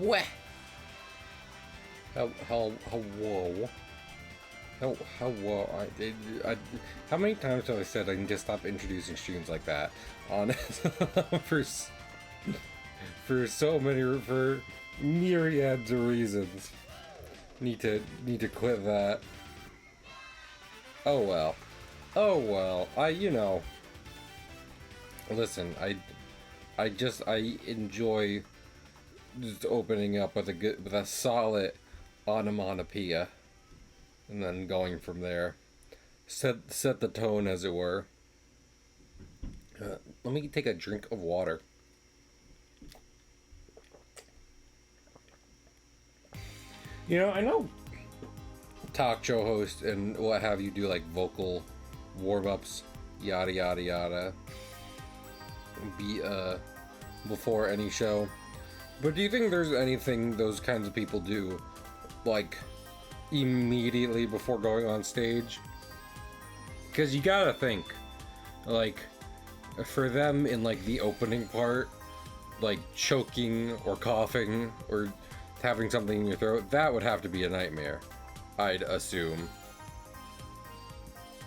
Wah! Hello. Hello. How many times have I said I need to stop introducing streams like that? On for so many, for myriads of reasons. Need to quit that. Oh well. Listen, I enjoy just opening up with a solid onomatopoeia, and then going from there. Set the tone, as it were. Let me take a drink of water. I know talk show hosts and what have you do like vocal warm-ups, yada yada yada, before any show. But do you think there's anything those kinds of people do, like, immediately before going on stage? Because you gotta think, like, for them in, like, the opening part, like, choking or coughing or having something in your throat, that would have to be a nightmare, I'd assume.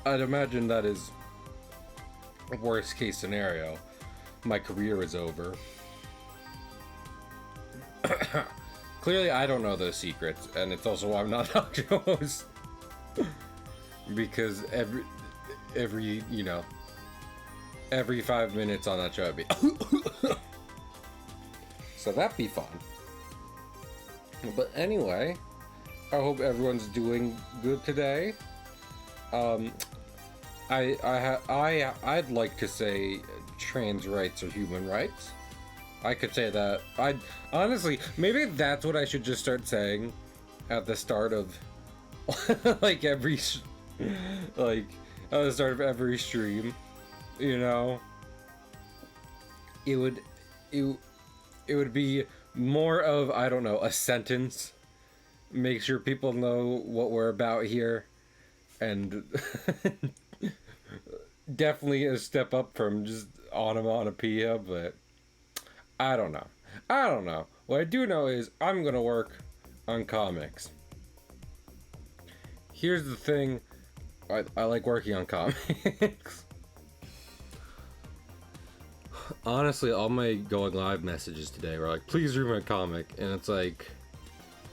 I'd imagine that is a worst case scenario. My career is over. Clearly, I don't know those secrets, and it's also why I'm not talk show host. Because every 5 minutes on that show, I'd be so that'd be fun. But anyway, I hope everyone's doing good today. I'd like to say trans rights are human rights. I could say that. Honestly, maybe that's what I should just start saying at the start of like at the start of every stream. It would be more of, I don't know, a sentence. Make sure people know what we're about here, and definitely a step up from just onomatopoeia, but I don't know. What I do know is I'm gonna work on comics. Here's the thing, I like working on comics. Honestly, all my going live messages today were like, please read my comic, and it's like,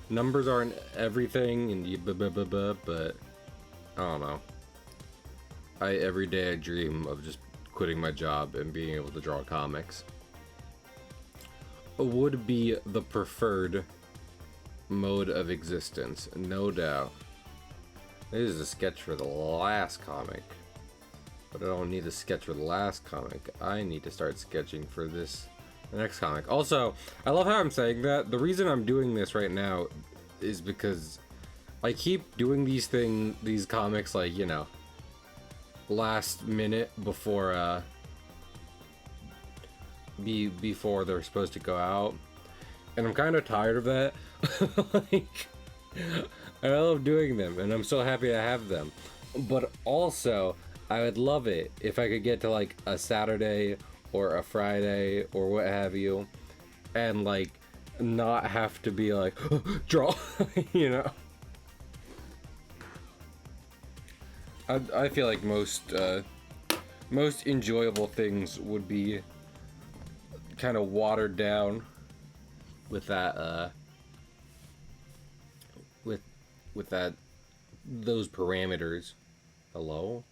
numbers aren't everything, and but I don't know. Every day I dream of just quitting my job and being able to draw comics. Would be the preferred mode of existence, no doubt. This is a sketch for the last comic, but I don't need a sketch for the last comic. I need to start sketching for the next comic. Also, I love how I'm saying that. The reason I'm doing this right now is because I keep doing these comics, like, last minute before before they're supposed to go out, and I'm kind of tired of that. Like, I love doing them, and I'm so happy to have them, but also I would love it if I could get to like a Saturday or a Friday or what have you, and like not have to be like draw. I feel like most enjoyable things would be kind of watered down with that with those parameters. Hello?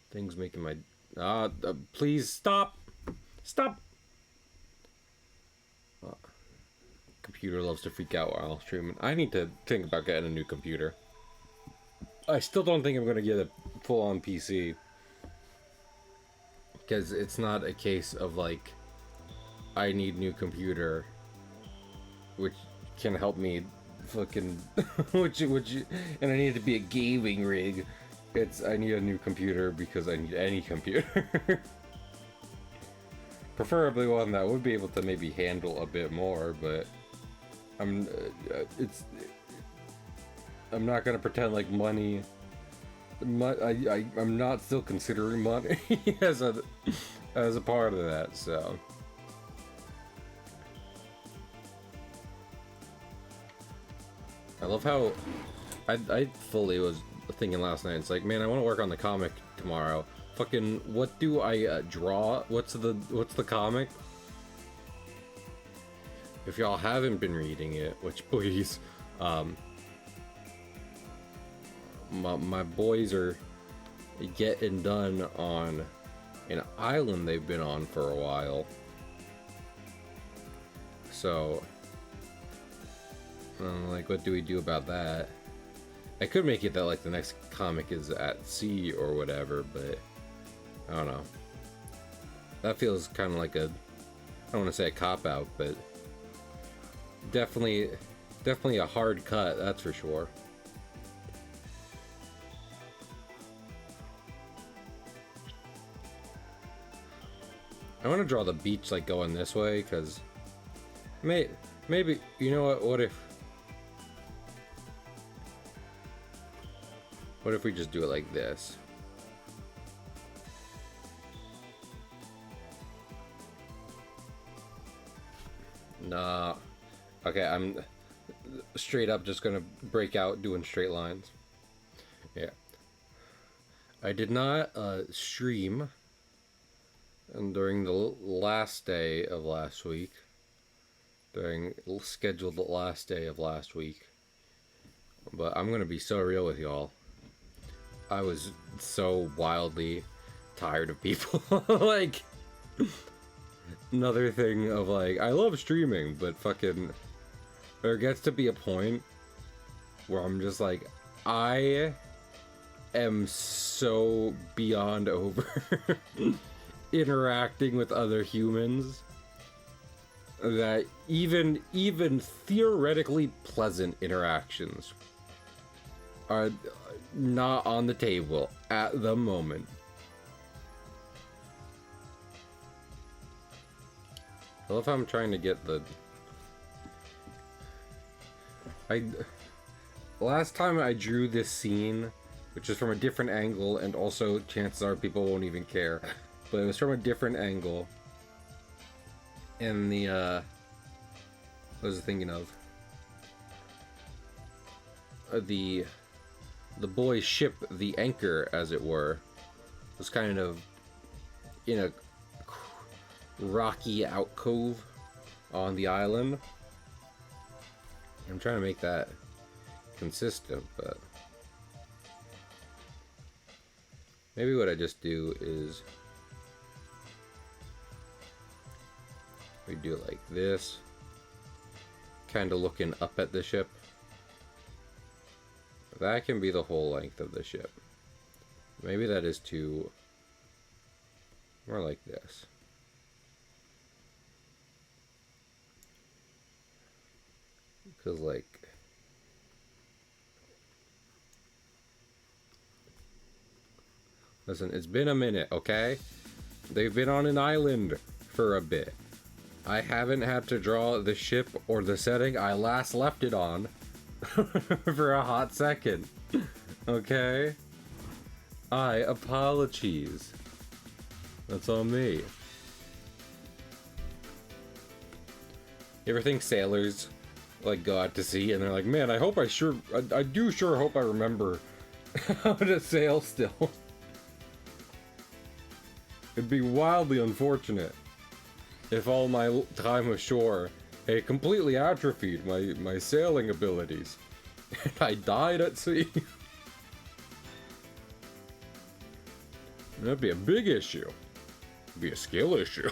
Things making my please stop. Computer loves to freak out while streaming. I need to think about getting a new computer. I still don't think I'm gonna get a full-on PC, because it's not a case of like I need new computer, which can help me fucking which and I need it to be a gaming rig. I need a new computer because I need any computer. Preferably one that would be able to maybe handle a bit more, but I'm not gonna pretend like money. I'm not still considering money as a part of that. So I love how I fully was thinking last night. It's like, man, I want to work on the comic tomorrow. Fucking, what do I draw? What's the comic? If y'all haven't been reading it, which please, my boys are getting done on an island they've been on for a while. So, like, what do we do about that? I could make it that, like, the next comic is at sea or whatever, but I don't know. That feels kind of like a, I don't want to say a cop-out, but definitely a hard cut, that's for sure. I want to draw the beach, like, going this way, because maybe, you know what if we just do it like this? Nah. Okay, I'm straight up just gonna break out doing straight lines. Yeah. I did not stream during the last day of last week. During scheduled last day of last week. But I'm gonna be so real with y'all. I was so wildly tired of people. Like, another thing of, like, I love streaming, but fucking, there gets to be a point where I'm just like, I am so beyond over interacting with other humans that even theoretically pleasant interactions are not on the table at the moment. I love how I'm trying to get last time I drew this scene, which is from a different angle, and also chances are people won't even care, but it was from a different angle. And what was I thinking of? The boy's ship, the anchor, as it were, was kind of in a rocky alcove on the island. I'm trying to make that consistent, but maybe what I just do is we do it like this, kind of looking up at the ship. That can be the whole length of the ship. Maybe that is too, more like this. Because, like, listen, it's been a minute, okay? They've been on an island for a bit. I haven't had to draw the ship or the setting I last left it on for a hot second. Okay? Apologies. That's on me. You ever think sailors, like, go out to sea and they're like, man, I do sure hope I remember how to sail still. It'd be wildly unfortunate if all my time ashore had completely atrophied my sailing abilities and I died at sea. That'd be a big issue. It'd be a skill issue.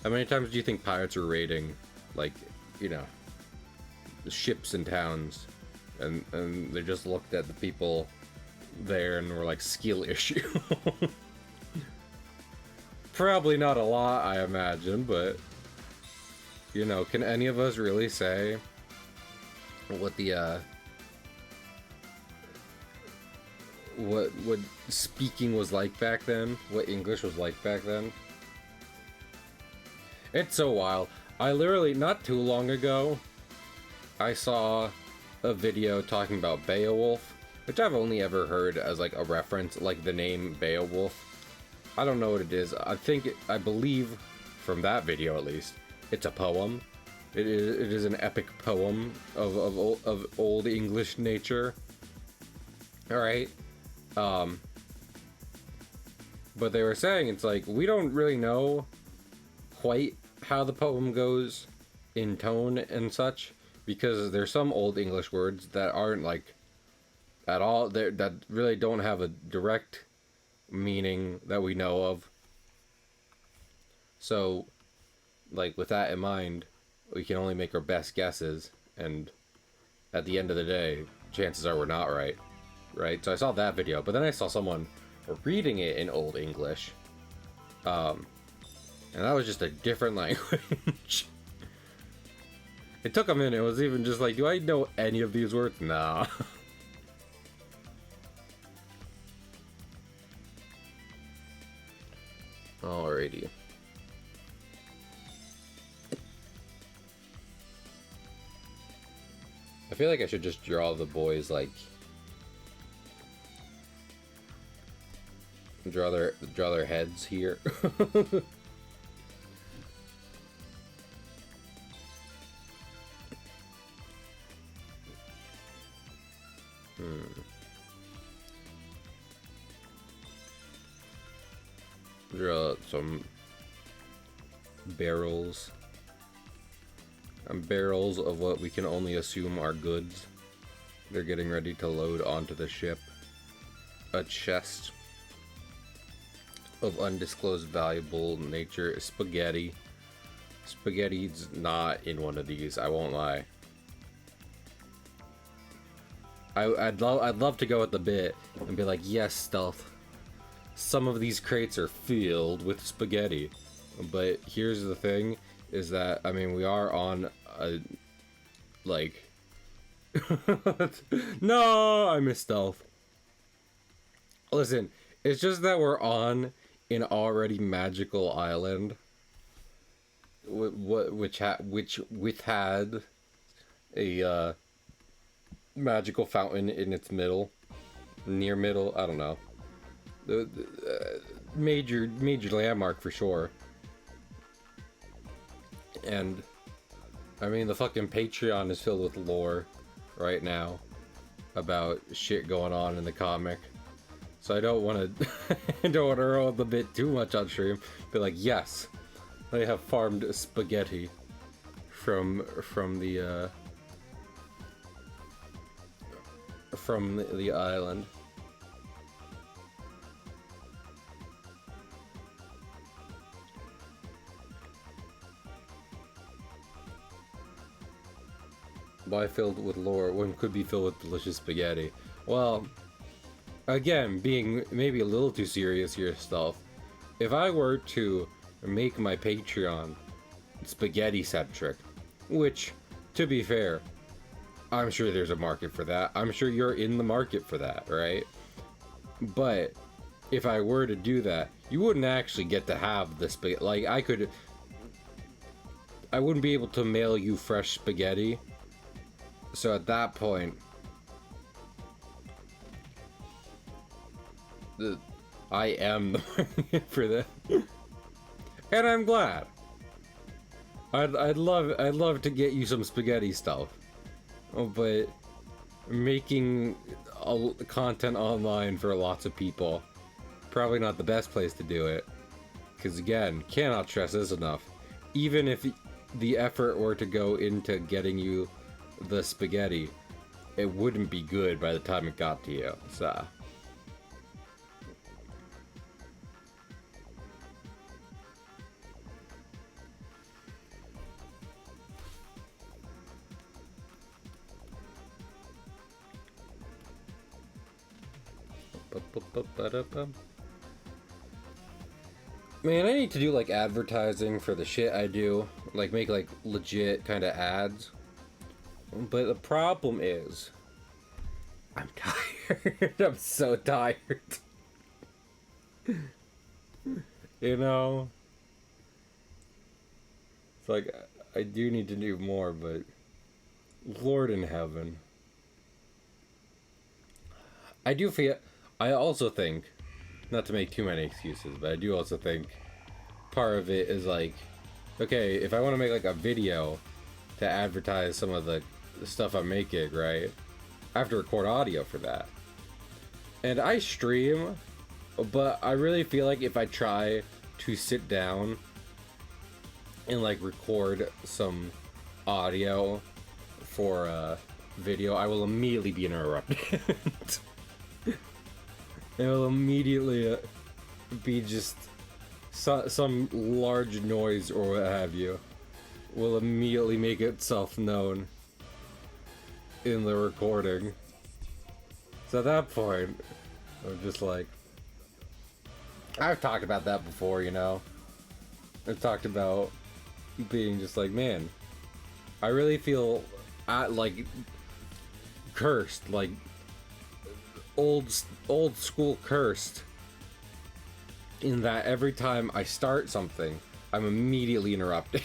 How many times do you think pirates are raiding, like, you know, the ships and towns, and they just looked at the people there and were like, skill issue? Probably not a lot, I imagine, but, you know, can any of us really say what the, what speaking was like back then? What English was like back then? It's so wild. I literally, not too long ago, I saw a video talking about Beowulf, which I've only ever heard as, like, a reference, like the name Beowulf. I don't know what it is. I believe, from that video at least, it's a poem. It is an epic poem of old English nature. All right. But they were saying it's like we don't really know quite how the poem goes in tone and such, because there's some old English words that aren't like at all that really don't have a direct meaning that we know of. So, like, with that in mind, we can only make our best guesses, and at the end of the day, chances are we're not right. Right? So I saw that video, but then I saw someone reading it in Old English. And that was just a different language. It took a minute. It was even just like, do I know any of these words? Nah. Alrighty. I feel like I should just draw the boys like draw their heads here. Draw some barrels. Barrels of what we can only assume are goods. They're getting ready to load onto the ship. A chest of undisclosed valuable nature. Spaghetti. Spaghetti's not in one of these, I won't lie. I'd love to go with the bit and be like, yes, Stealth, some of these crates are filled with spaghetti. But here's the thing, is that, I mean, we are on a, like... No, I miss Stealth. Listen, it's just that we're on an already magical island, which had a magical fountain in its near middle. I don't know. The major landmark for sure. And I mean, the fucking Patreon is filled with lore right now about shit going on in the comic. So I don't want to roll the bit too much on stream. Be like, yes, they have farmed spaghetti from the island. Why filled with lore? One could be filled with delicious spaghetti. Well, again, being maybe a little too serious here, Stealth. If I were to make my Patreon spaghetti-centric, which, to be fair, I'm sure there's a market for that. I'm sure you're in the market for that, right? But if I were to do that, you wouldn't actually get to have the spaghetti. Like, I wouldn't be able to mail you fresh spaghetti. So at that point, I am the market for that. And I'm glad. I'd love to get you some spaghetti stuff. Oh, but making content online for lots of people, probably not the best place to do it. Because again, cannot stress this enough. Even if the effort were to go into getting you the spaghetti, it wouldn't be good by the time it got to you. So. Man, I need to do like advertising for the shit I do, like make like legit kind of ads. But the problem is, I'm tired. I'm so tired. You know? It's like, I do need to do more, but Lord in heaven. I also think, not to make too many excuses, but I do also think part of it is like, okay, if I want to make like a video to advertise some of the stuff I'm making, right? I have to record audio for that. And I stream, but I really feel like if I try to sit down and like record some audio for a video, I will immediately be interrupted. It will immediately be just some large noise or what have you will immediately make itself known in the recording. So at that point, I'm just like, I've talked about that before, you know. I've talked about being just like, man, I really feel like cursed, like old school cursed, in that every time I start something, I'm immediately interrupted.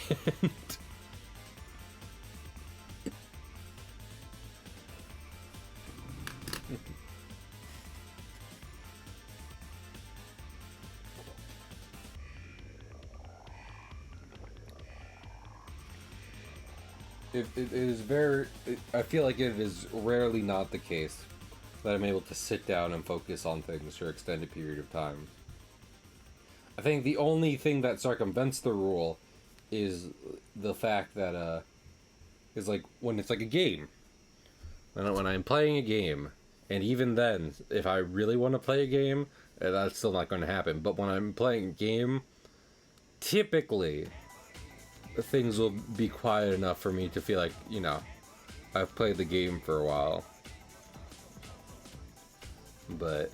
It is very... I feel like it is rarely not the case that I'm able to sit down and focus on things for an extended period of time. I think the only thing that circumvents the rule is the fact that, is like when it's like a game. When I'm playing a game, and even then, if I really want to play a game, that's still not going to happen. But when I'm playing a game, typically, things will be quiet enough for me to feel like, you know, I've played the game for a while. But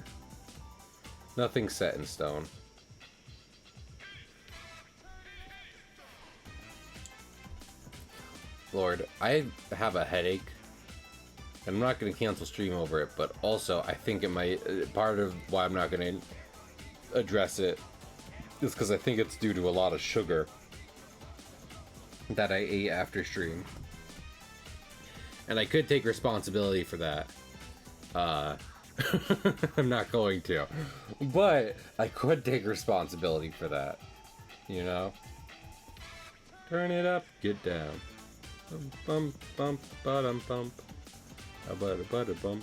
nothing's set in stone. Lord, I have a headache. I'm not going to cancel stream over it, but also I think it might... Part of why I'm not going to address it is because I think it's due to a lot of sugar that I ate after stream. And I could take responsibility for that. I'm not going to. But I could take responsibility for that. You know? Turn it up, get down. Bump, bump, bottom bump. A butter bump.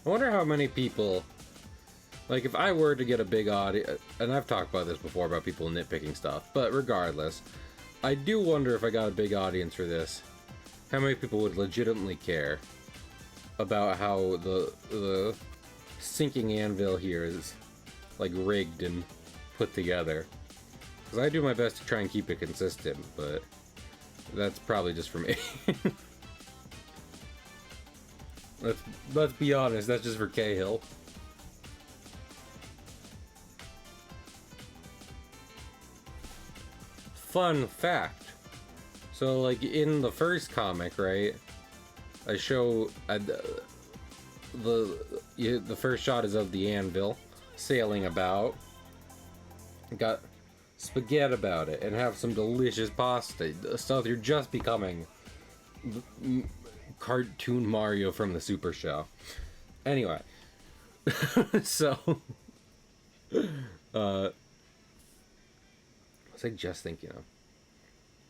I wonder how many people, like, if I were to get a big audience, and I've talked about this before about people nitpicking stuff, but regardless, I do wonder if I got a big audience for this, how many people would legitimately care about how the sinking anvil here is, like, rigged and put together. Because I do my best to try and keep it consistent, but that's probably just for me. Let's be honest, that's just for Cahill. Fun fact. So, like, in the first comic, right, I show the first shot is of the anvil sailing about. Got spaghetti about it and have some delicious pasta. Stuff you're just becoming cartoon Mario from the Super Show. Anyway, so what was I just thinking of?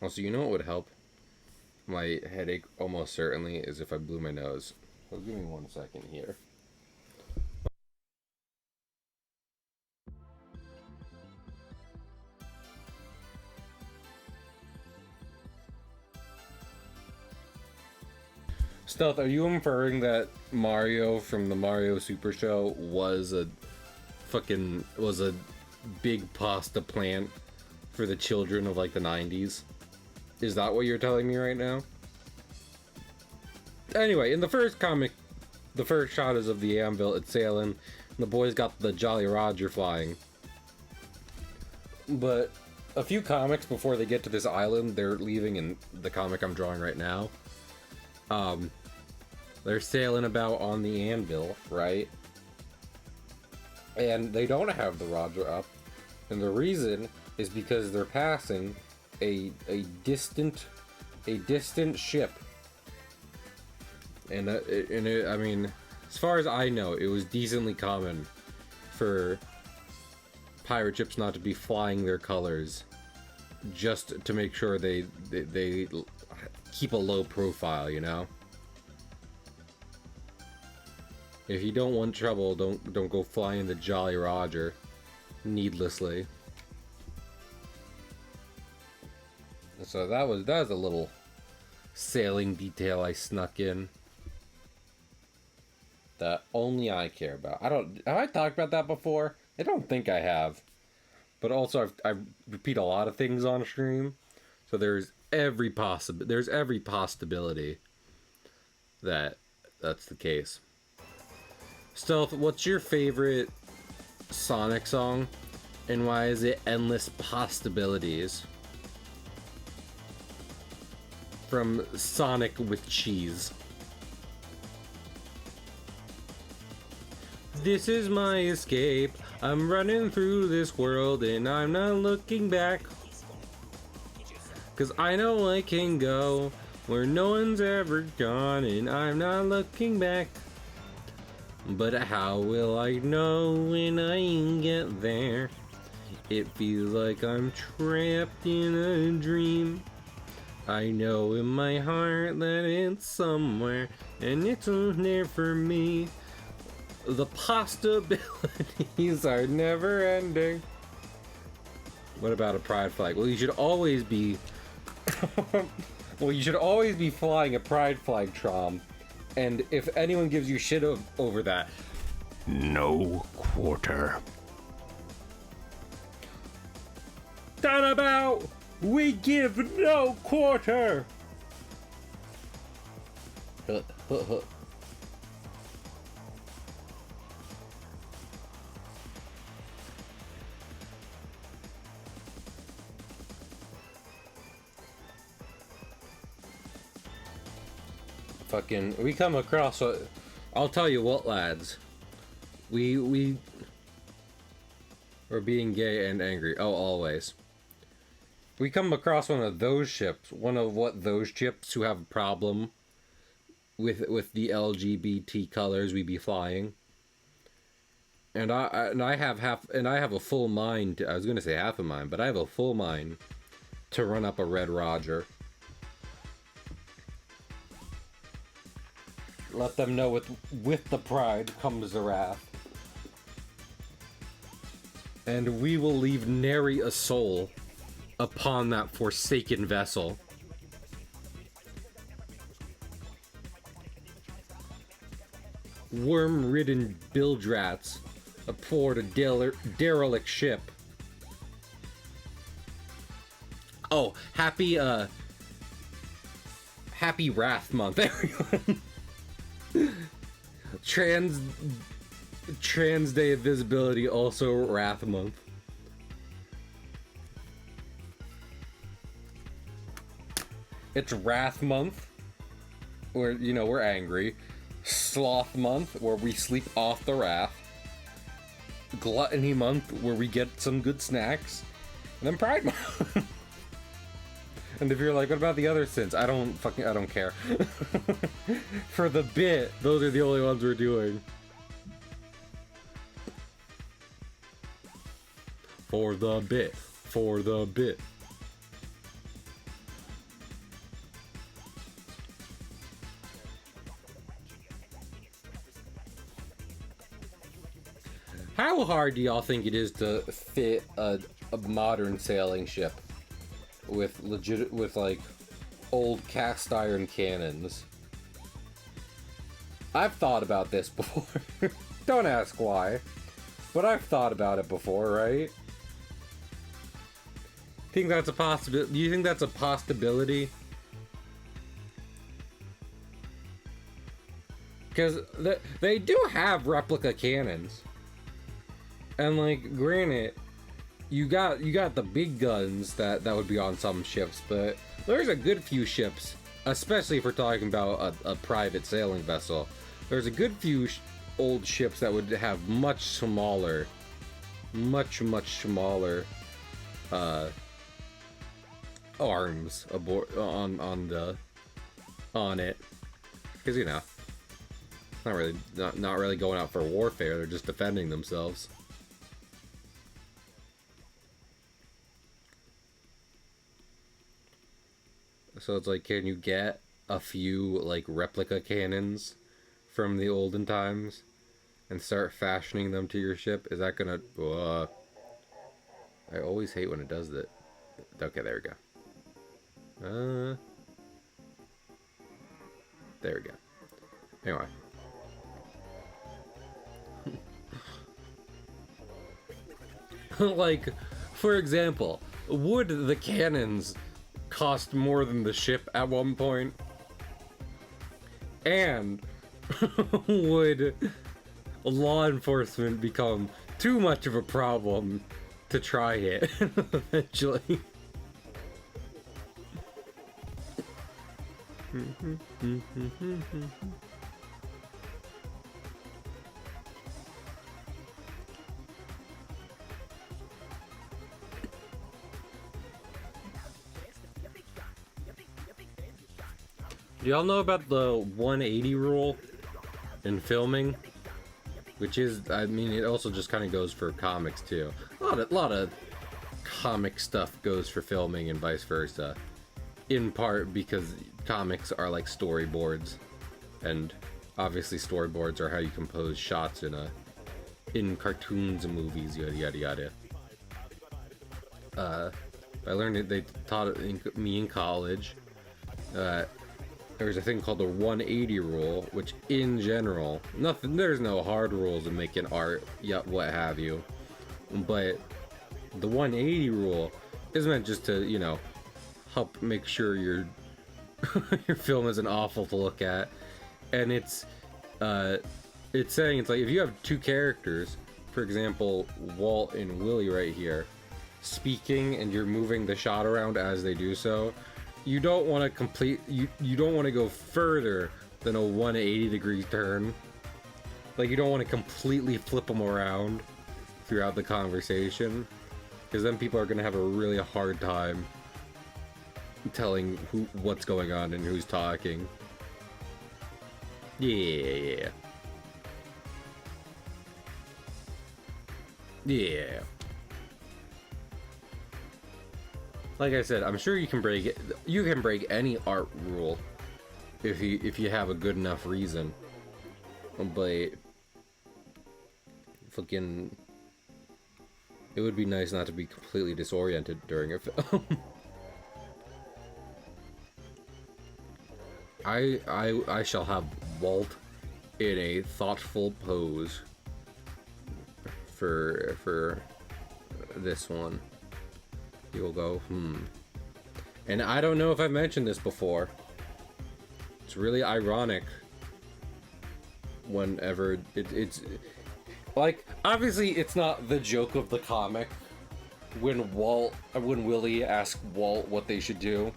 Also, you know what would help my headache almost certainly is if I blew my nose. So give me 1 second here. Stealth, are you inferring that Mario from the Mario Super Show was a big pasta plant for the children of like the 90s? Is that what you're telling me right now? Anyway, in the first comic, the first shot is of the anvil, it's sailing, and the boys got the Jolly Roger flying. But a few comics before they get to this island, they're leaving in the comic I'm drawing right now. They're sailing about on the anvil, right? And they don't have the Roger up. And the reason is because they're passing a distant ship. And I mean, as far as I know, it was decently common for pirate ships not to be flying their colors, just to make sure they keep a low profile, you know? If you don't want trouble, don't go flying the Jolly Roger needlessly. So that was a little sailing detail I snuck in that only I care about. Have I talked about that before? I don't think I have. But also I repeat a lot of things on stream, so there's every possibility that that's the case. Stealth, what's your favorite Sonic song, and why is it Endless Possibilities? From Sonic with Cheese. This is my escape. I'm running through this world and I'm not looking back. 'Cause I know I can go where no one's ever gone and I'm not looking back. But how will I know when I get there? It feels like I'm trapped in a dream. I know in my heart that it's somewhere and it's there for me. The possibilities are never ending. What about a pride flag? Well, you should always be flying a pride flag, Trom. And if anyone gives you shit over that, no quarter. That about we give no quarter. Fucking, we come across. I'll tell you what, lads. We're being gay and angry. Oh, always. We come across one of those ships who have a problem with the LGBT colors we be flying. And I have a full mind. I was gonna say half a mind, but I have a full mind to run up a Red Roger. Let them know with the pride comes the wrath. And we will leave nary a soul upon that forsaken vessel. Worm-ridden bilge rats aboard a derelict ship. Oh, happy Wrath Month, everyone. Trans Day of Visibility, also Wrath Month. It's Wrath Month, where, you know, we're angry. Sloth Month, where we sleep off the wrath. Gluttony Month, where we get some good snacks. And then Pride Month. And if you're like, what about the other sins? I don't care. For the bit, those are the only ones we're doing. For the bit. How hard do y'all think it is to fit a modern sailing ship with like old cast iron cannons? I've thought about this before. Don't ask why, but I've thought about it before, right? Think that's a possibility? Do you think that's a possibility? Because they do have replica cannons. And like, granted, you got the big guns that would be on some ships, but there's a good few ships, especially if we're talking about a private sailing vessel. There's a good few old ships that would have much smaller arms aboard on it, because you know, not really going out for warfare. They're just defending themselves. So it's like, can you get a few like replica cannons from the olden times and start fashioning them to your ship? Is that gonna? I always hate when it does that. Okay, there we go. There we go. Anyway. Like, for example, would the cannons cost more than the ship at one point? And would law enforcement become too much of a problem to try it eventually? Do y'all know about the 180 rule in filming? Which is, I mean, it also just kind of goes for comics too. A lot of comic stuff goes for filming and vice versa. In part because comics are like storyboards, and obviously storyboards are how you compose shots in cartoons and movies, yada yada yada. I learned it. They taught it me in college. There's a thing called the 180 rule, which in general, there's no hard rules in making art, yet what have you. But the 180 rule is meant just to, you know, help make sure your your film isn't awful to look at. And it's saying, it's like, if you have two characters, for example, Walt and Willie right here, speaking, and you're moving the shot around as they do so, you don't want to you don't want to go further than a 180 degree turn. Like, you don't want to completely flip them around throughout the conversation, because then people are going to have a really hard time telling what's going on and who's talking. Yeah. Like I said, I'm sure you can break it. You can break any art rule if you have a good enough reason. But fucking, it would be nice not to be completely disoriented during a film. I shall have Walt in a thoughtful pose for this one. He will go, And I don't know if I've mentioned this before. It's really ironic whenever it's like, obviously it's not the joke of the comic when Willie asks Walt what they should do.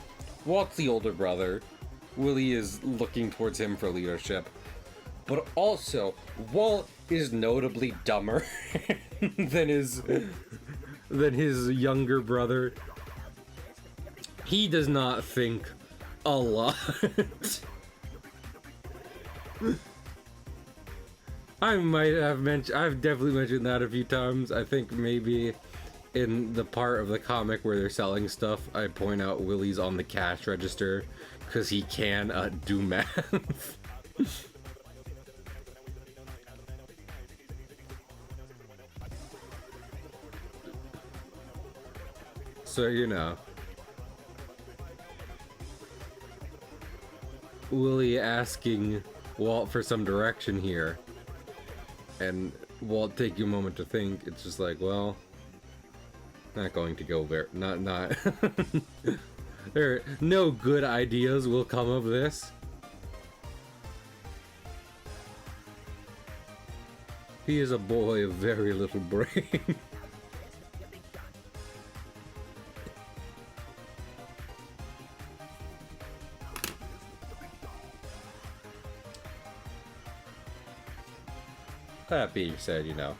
Walt's the older brother. Willie is looking towards him for leadership. But also, Walt is notably dumber than his younger brother. He does not think a lot. I've definitely mentioned that a few times. I think maybe in the part of the comic where they're selling stuff, I point out Willie's on the cash register because he can do math. So, you know, Willie asking Walt for some direction here, and Walt taking a moment to think. It's just like, well, not going to go there. Not. There, no good ideas will come of this. He is a boy of very little brain. That being said, you know,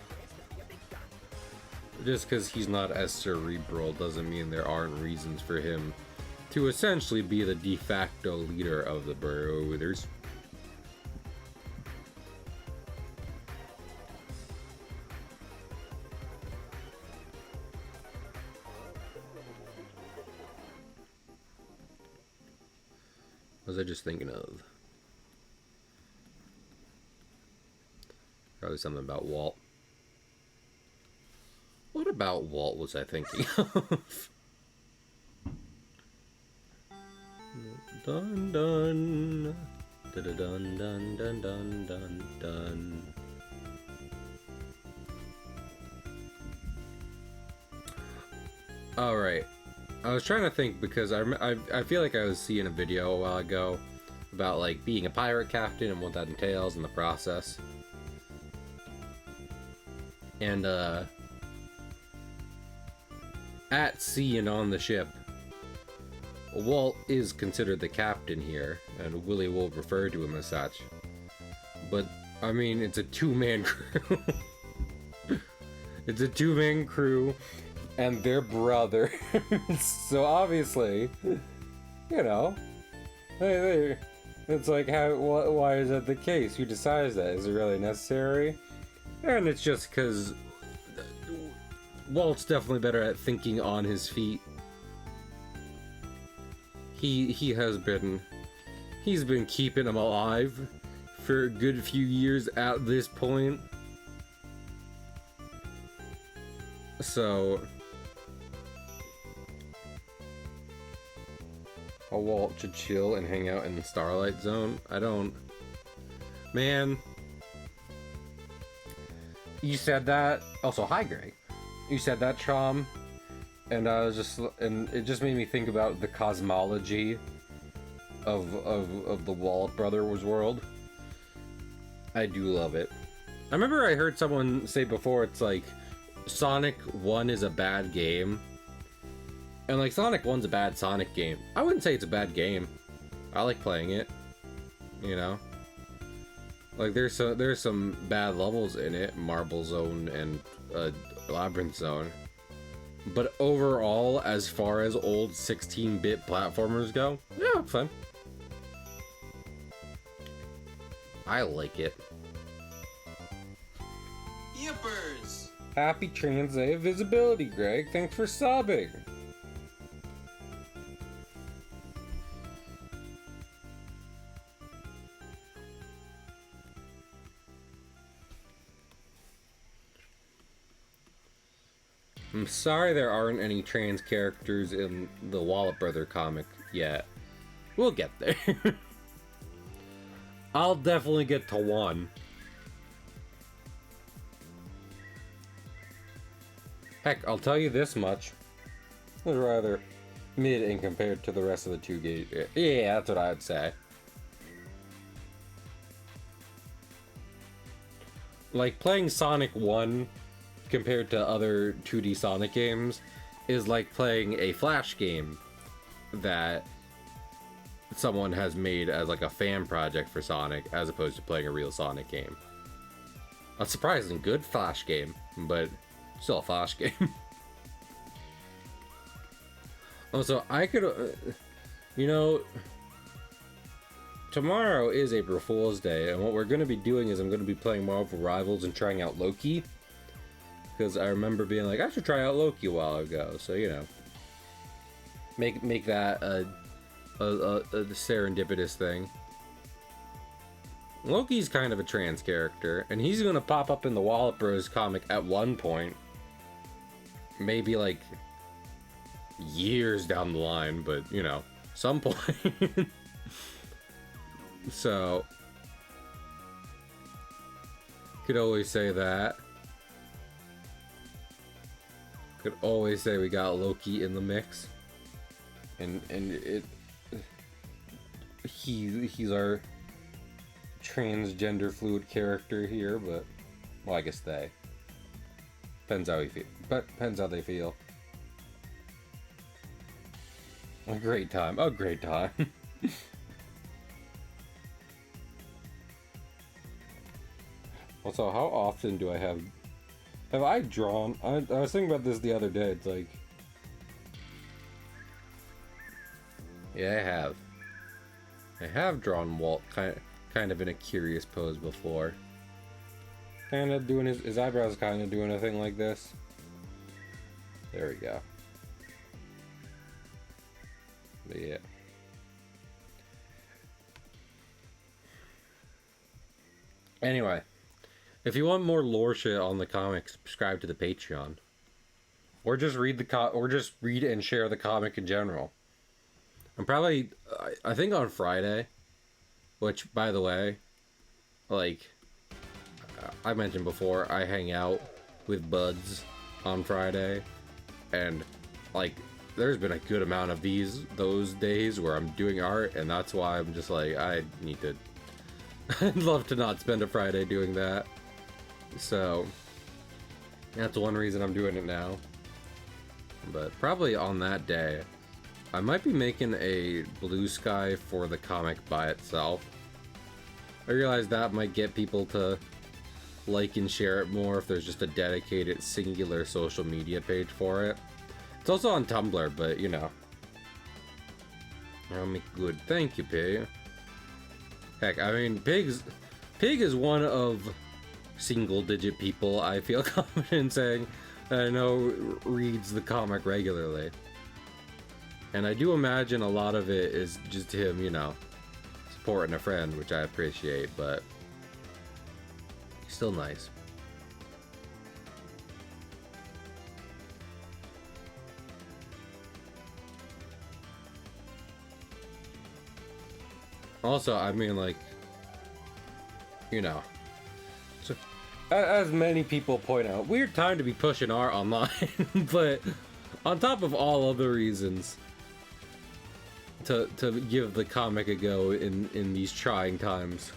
just because he's not as cerebral doesn't mean there aren't reasons for him to essentially be the de facto leader of the Brothers. was I just thinking of? Probably something about Walt. What about Walt was I thinking of? Dun dun. Dun dun dun dun dun dun dun. Alright. I was trying to think because I feel like I was seeing a video a while ago about like being a pirate captain and what that entails in the process. And at sea and on the ship, Walt is considered the captain here, and Willie will refer to him as such. But I mean, it's a two-man crew. It's a two-man crew and their brother. So obviously, you know, it's like, why is that the case? Who decides that? Is it really necessary? And it's just because Walt's definitely better at thinking on his feet. He's been keeping him alive for a good few years at this point. So Walt should chill and hang out in the Starlight Zone. Man, you said that. Also, hi Greg. You said that, Chom, and it just made me think about the cosmology of the Walt Brothers world. I do love it. I remember I heard someone say before, it's like Sonic 1 is a bad game. And like Sonic 1's a bad Sonic game. I wouldn't say it's a bad game. I like playing it. You know? Like there's some bad levels in it, Marble Zone and Labyrinth Zone. But overall, as far as old 16-bit platformers go, yeah, it's fun. I like it. Yippers! Happy Trans Day of Visibility, Greg. Thanks for subbing. I'm sorry there aren't any trans characters in the Wallop Brother comic yet. We'll get there. I'll definitely get to one. Heck, I'll tell you this much. It was rather mid in compared to the rest of the two games. Yeah, that's what I'd say. Like, playing Sonic 1 compared to other 2D Sonic games is like playing a Flash game that someone has made as like a fan project for Sonic, as opposed to playing a real Sonic game. A surprisingly good Flash game, but still a Flash game. Also, I could, you know, tomorrow is April Fool's Day, and what we're going to be doing is I'm going to be playing Marvel Rivals and trying out Loki. Because I remember being like, I should try out Loki a while ago, so you know, make that a serendipitous thing. Loki's kind of a trans character, and he's gonna pop up in the Wallop Bros comic at one point, maybe like years down the line, but you know, some point. So could always say that. Could always say we got Loki in the mix, and he's our transgender fluid character here, but well, I guess they depends how he feel, but depends how they feel. A great time, a great time. Also, how often do I have I drawn? I was thinking about this the other day. It's like, yeah, I have drawn Walt kind of in a curious pose before. Kind of doing his eyebrows, kind of doing a thing like this. There we go. But yeah. Anyway, if you want more lore shit on the comic, subscribe to the Patreon. Or just read and share the comic in general. I'm probably, I think on Friday, which, by the way, like, I mentioned before, I hang out with buds on Friday, and, like, there's been a good amount of those days where I'm doing art, and that's why I'm just like, I need to, I'd love to not spend a Friday doing that. So, that's one reason I'm doing it now. But probably on that day, I might be making a blue sky for the comic by itself. I realize that might get people to like and share it more if there's just a dedicated singular social media page for it. It's also on Tumblr, but you know. I'll make good. Thank you, Pig. Heck, I mean, Pig is one of single-digit people I feel confident saying that I know reads the comic regularly. And I do imagine a lot of it is just him, you know, supporting a friend, which I appreciate, but still nice. Also, I mean, like, you know, so, as many people point out, weird time to be pushing art online, but on top of all other reasons to give the comic a go in these trying times,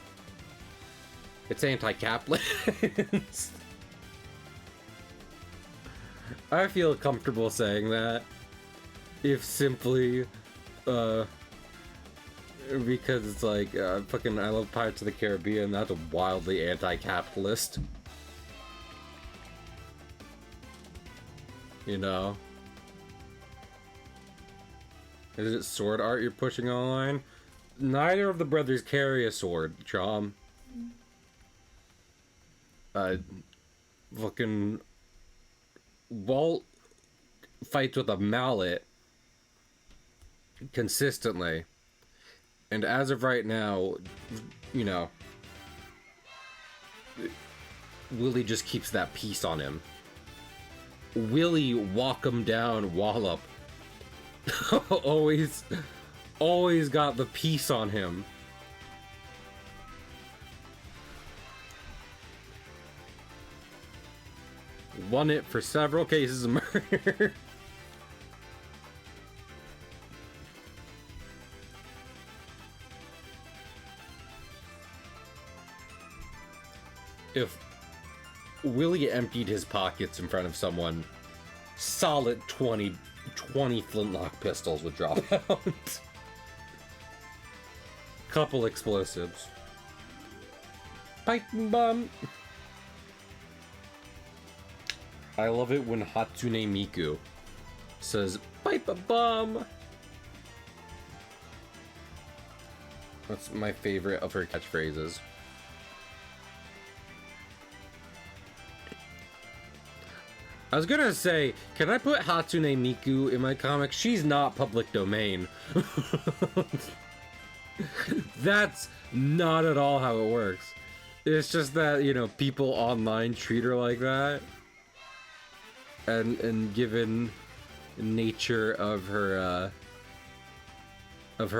it's anti-capitalist. I feel comfortable saying that, if simply, because it's like, fucking, I love Pirates of the Caribbean, that's wildly anti-capitalist. You know? Is it sword art you're pushing online? Neither of the brothers carry a sword, Chom. Fucking Walt fights with a mallet consistently. And as of right now, you know, Willie just keeps that piece on him. Willie walk him down, wallop. always got the piece on him. Won it for several cases of murder. If Willie emptied his pockets in front of someone, solid 20 flintlock pistols would drop out. Couple explosives. Pipe bomb. I love it when Hatsune Miku says, "Pipe a bomb." That's my favorite of her catchphrases. I was gonna say, can I put Hatsune Miku in my comic? She's not public domain. That's not at all how it works. It's just that, you know, people online treat her like that. And given the nature of her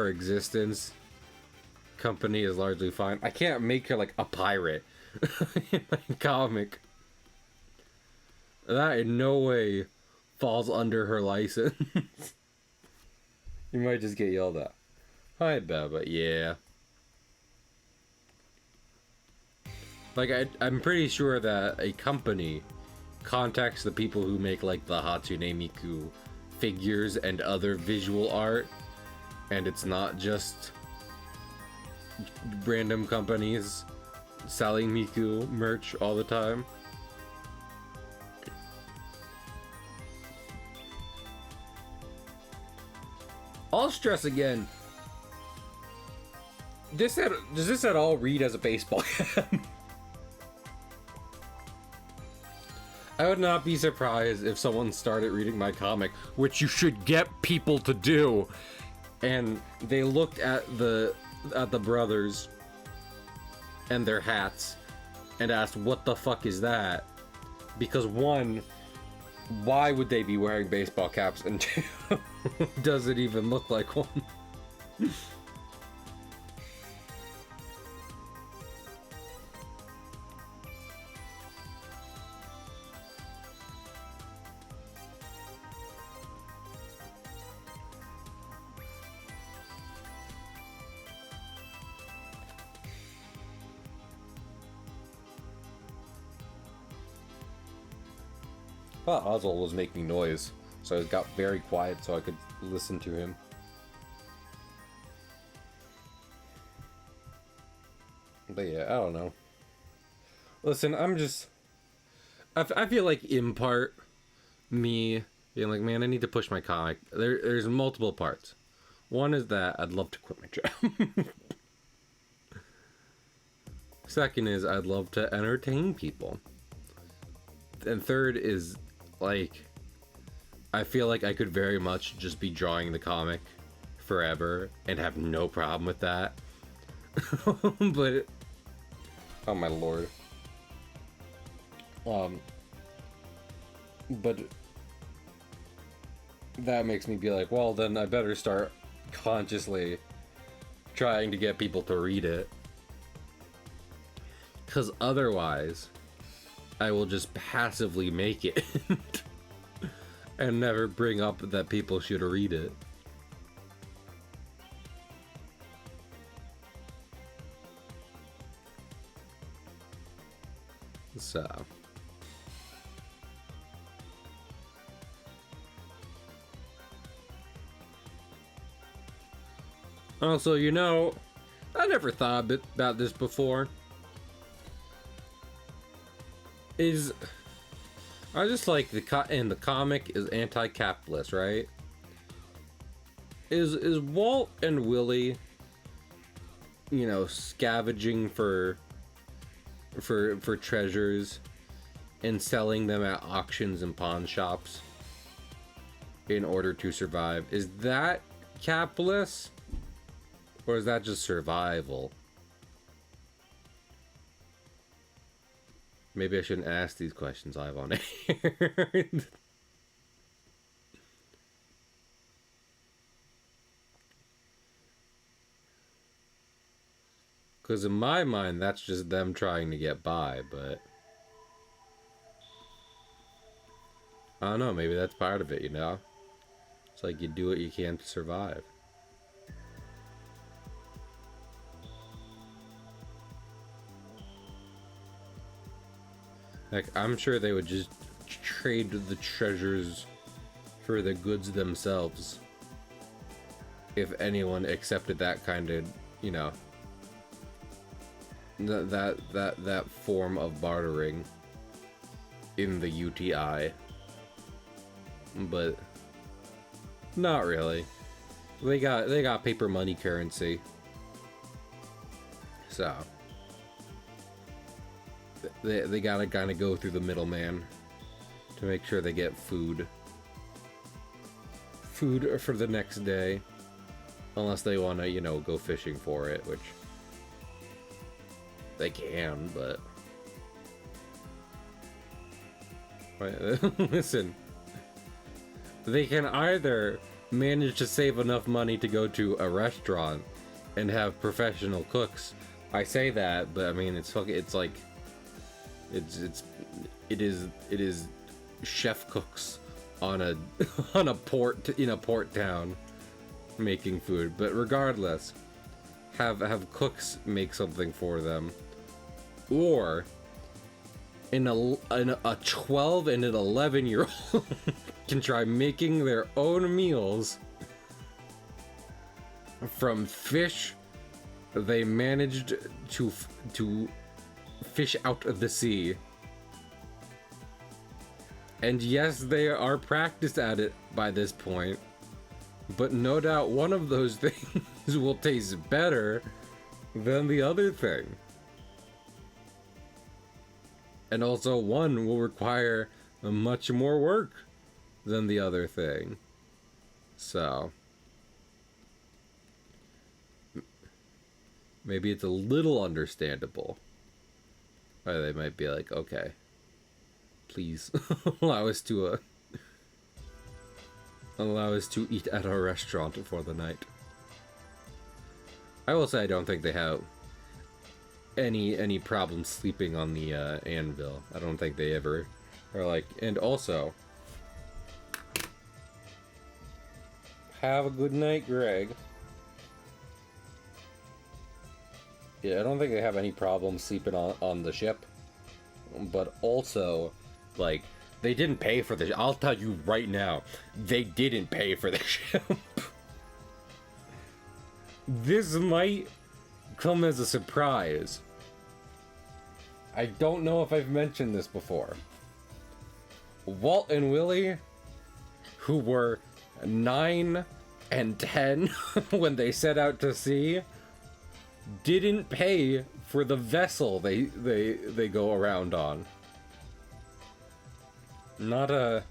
existence, company is largely fine. I can't make her like a pirate in my comic. That in no way falls under her license. You might just get yelled at. Hi, Baba. Yeah. Like, I'm pretty sure that a company contacts the people who make, like, the Hatsune Miku figures and other visual art, and it's not just random companies selling Miku merch all the time. I'll stress again, does this at all read as a baseball cap? I would not be surprised if someone started reading my comic, which you should get people to do, and they looked at the brothers and their hats and asked, what the fuck is that? Because one, why would they be wearing baseball caps? And two, does it even look like one? Oswald was making noise, so it got very quiet so I could listen to him. But yeah, I don't know. Listen, I feel like in part, me being like, man, I need to push my comic. There's multiple parts. One is that I'd love to quit my job. Second is I'd love to entertain people. And third is, like, I feel like I could very much just be drawing the comic forever and have no problem with that. But, oh my lord. But that makes me be like, well, then I better start consciously trying to get people to read it. Because otherwise, I will just passively make it and never bring up that people should read it. So. Also, you know, I never thought about this before. I just like in the comic is anti-capitalist, right? Is Walt and Willie, you know, scavenging for treasures and selling them at auctions and pawn shops in order to survive? Is that capitalist, or is that just survival? Maybe I shouldn't ask these questions live on air. Because in my mind, that's just them trying to get by, but I don't know, maybe that's part of it, you know? It's like you do what you can to survive. Like, I'm sure they would just trade the treasures for the goods themselves if anyone accepted that kind of, you know, that form of bartering in the UTI. But not really. They got paper money currency. So they gotta kind of go through the middleman to make sure they get food for the next day, unless they want to, you know, go fishing for it, which they can, but listen, they can either manage to save enough money to go to a restaurant and have professional cooks. I say that, but I mean, it is chef cooks on a port, in a port town making food. But regardless, have cooks make something for them, or in a 12 and an 11-year-old can try making their own meals from fish they managed to fish out of the sea. And yes, they are practiced at it by this point, but no doubt one of those things will taste better than the other thing. And also one will require much more work than the other thing. So maybe it's a little understandable Or they might be like, okay, please allow us to eat at our restaurant for the night. I will say I don't think they have any problem sleeping on the anvil. I don't think they ever are like. And also, have a good night, Greg. Yeah, I don't think they have any problem sleeping on the ship. But also, like, they didn't pay for the... I'll tell you right now, they didn't pay for the ship. This might come as a surprise. I don't know if I've mentioned this before. Walt and Willie, who were 9 and 10 when they set out to sea, didn't pay for the vessel they go around on. Not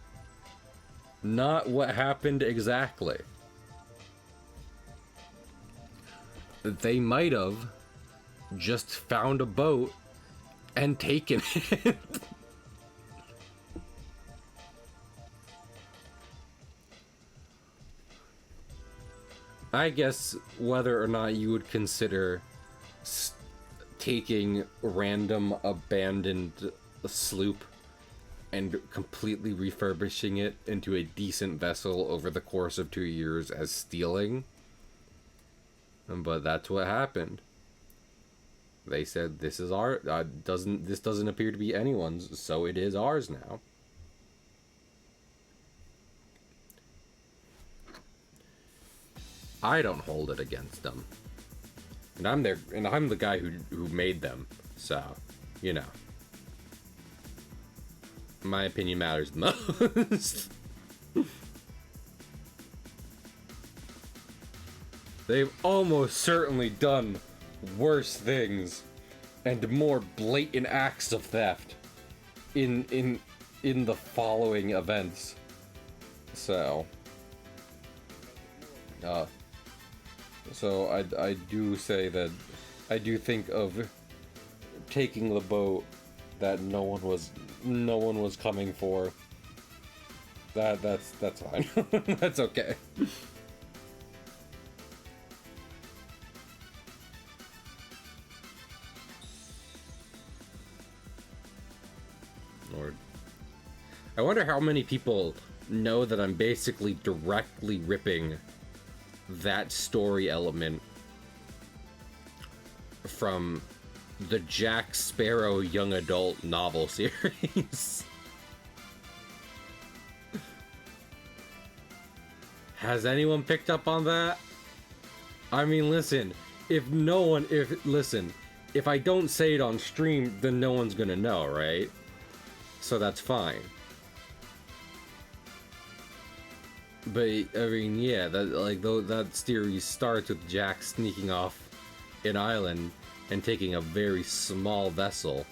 what happened exactly. They might have just found a boat and taken it. I guess whether or not you would consider taking random abandoned sloop and completely refurbishing it into a decent vessel over the course of 2 years as stealing. But that's what happened. They said, this is our... this doesn't appear to be anyone's, so it is ours now. I don't hold it against them. And I'm the guy who made them. So, you know. My opinion matters the most. They've almost certainly done worse things and more blatant acts of theft in the following events. So I do say that I do think of taking the boat that no one was coming for. That's fine. That's okay. Lord. I wonder how many people know that I'm basically directly ripping that story element from the Jack Sparrow young adult novel series. Has anyone picked up on that? I mean, listen, if I don't say it on stream, then no one's gonna know, right? So that's fine. But, I mean, yeah, that series starts with Jack sneaking off an island and taking a very small vessel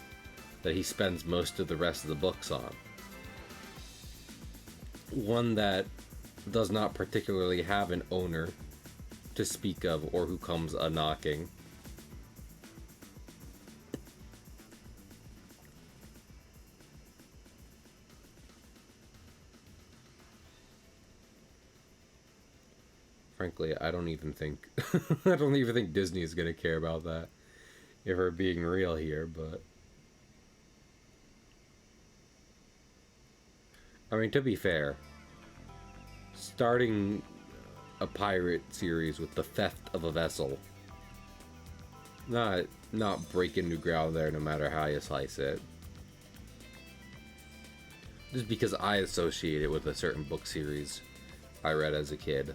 that he spends most of the rest of the books on. One that does not particularly have an owner to speak of or who comes a-knocking. Frankly, I don't even think Disney is gonna care about that, if we're being real here, but I mean, to be fair, starting a pirate series with the theft of a vessel, not breaking new ground there, no matter how you slice it. Just because I associate it with a certain book series I read as a kid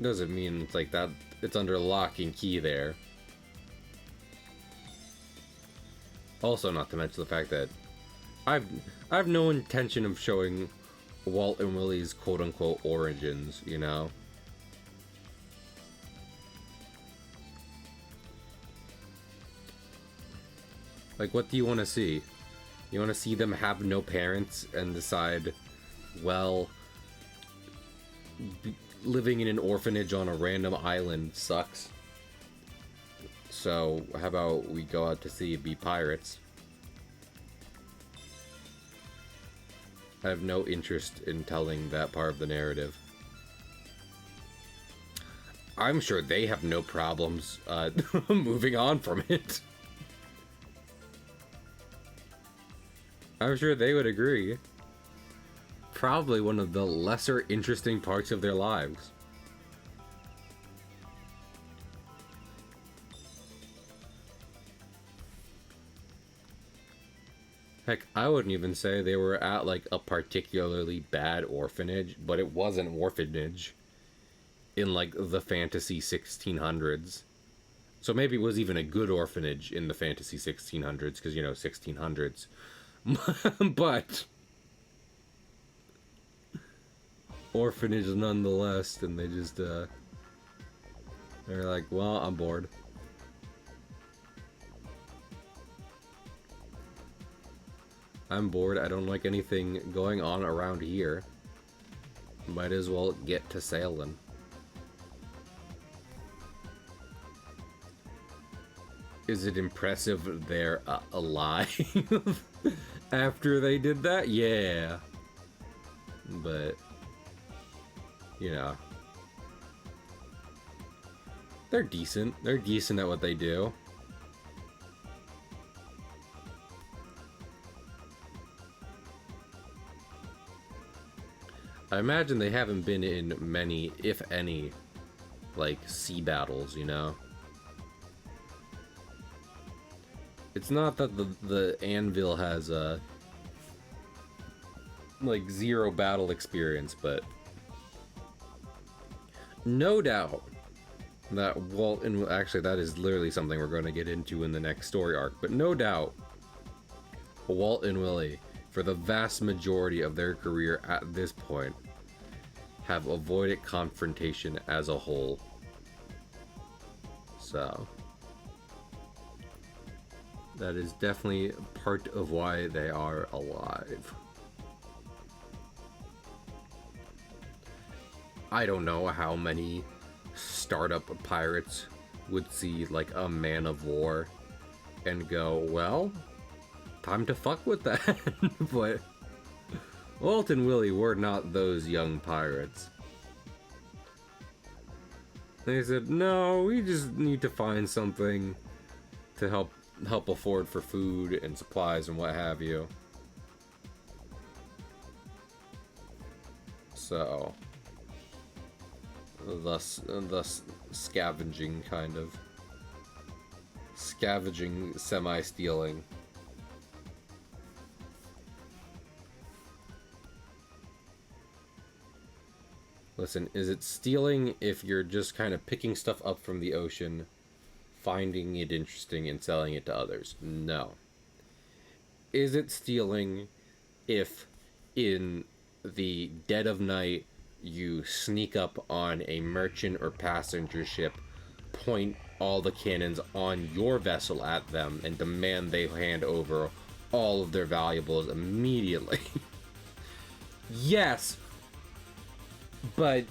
doesn't mean it's like that it's under lock and key there. Also, not to mention the fact that I've no intention of showing Walt and Willie's quote-unquote origins, you know? Like, what do you want to see? You want to see them have no parents and decide, well, living in an orphanage on a random island sucks. So, how about we go out to sea and be pirates? I have no interest in telling that part of the narrative. I'm sure they have no problems moving on from it. I'm sure they would agree. Probably one of the lesser interesting parts of their lives. Heck, I wouldn't even say they were at like a particularly bad orphanage, but it was an orphanage in like the fantasy 1600s. So maybe it was even a good orphanage in the fantasy 1600s, because, 1600s. But orphanage nonetheless, and they just, they're like, well, I'm bored. I'm bored, I don't like anything going on around here. Might as well get to sailing. Is it impressive they're alive after they did that? Yeah. But, they're decent. They're decent at what they do. I imagine they haven't been in many, if any, like, sea battles, It's not that the Anvil has like zero battle experience, but no doubt that Walt and actually that is literally something we're going to get into in the next story arc, but no doubt Walt and Willie, for the vast majority of their career at this point, have avoided confrontation as a whole. So that is definitely part of why they are alive. I don't know how many startup pirates would see like a man of war and go, well, time to fuck with that. But Walt and Willie were not those young pirates. They said, no, we just need to find something to help afford for food and supplies and what have you. So, thus scavenging, kind of. Scavenging, semi-stealing. Listen, is it stealing if you're just kind of picking stuff up from the ocean, finding it interesting, and selling it to others? No. Is it stealing if, in the dead of night, you sneak up on a merchant or passenger ship, point all the cannons on your vessel at them, and demand they hand over all of their valuables immediately? Yes, but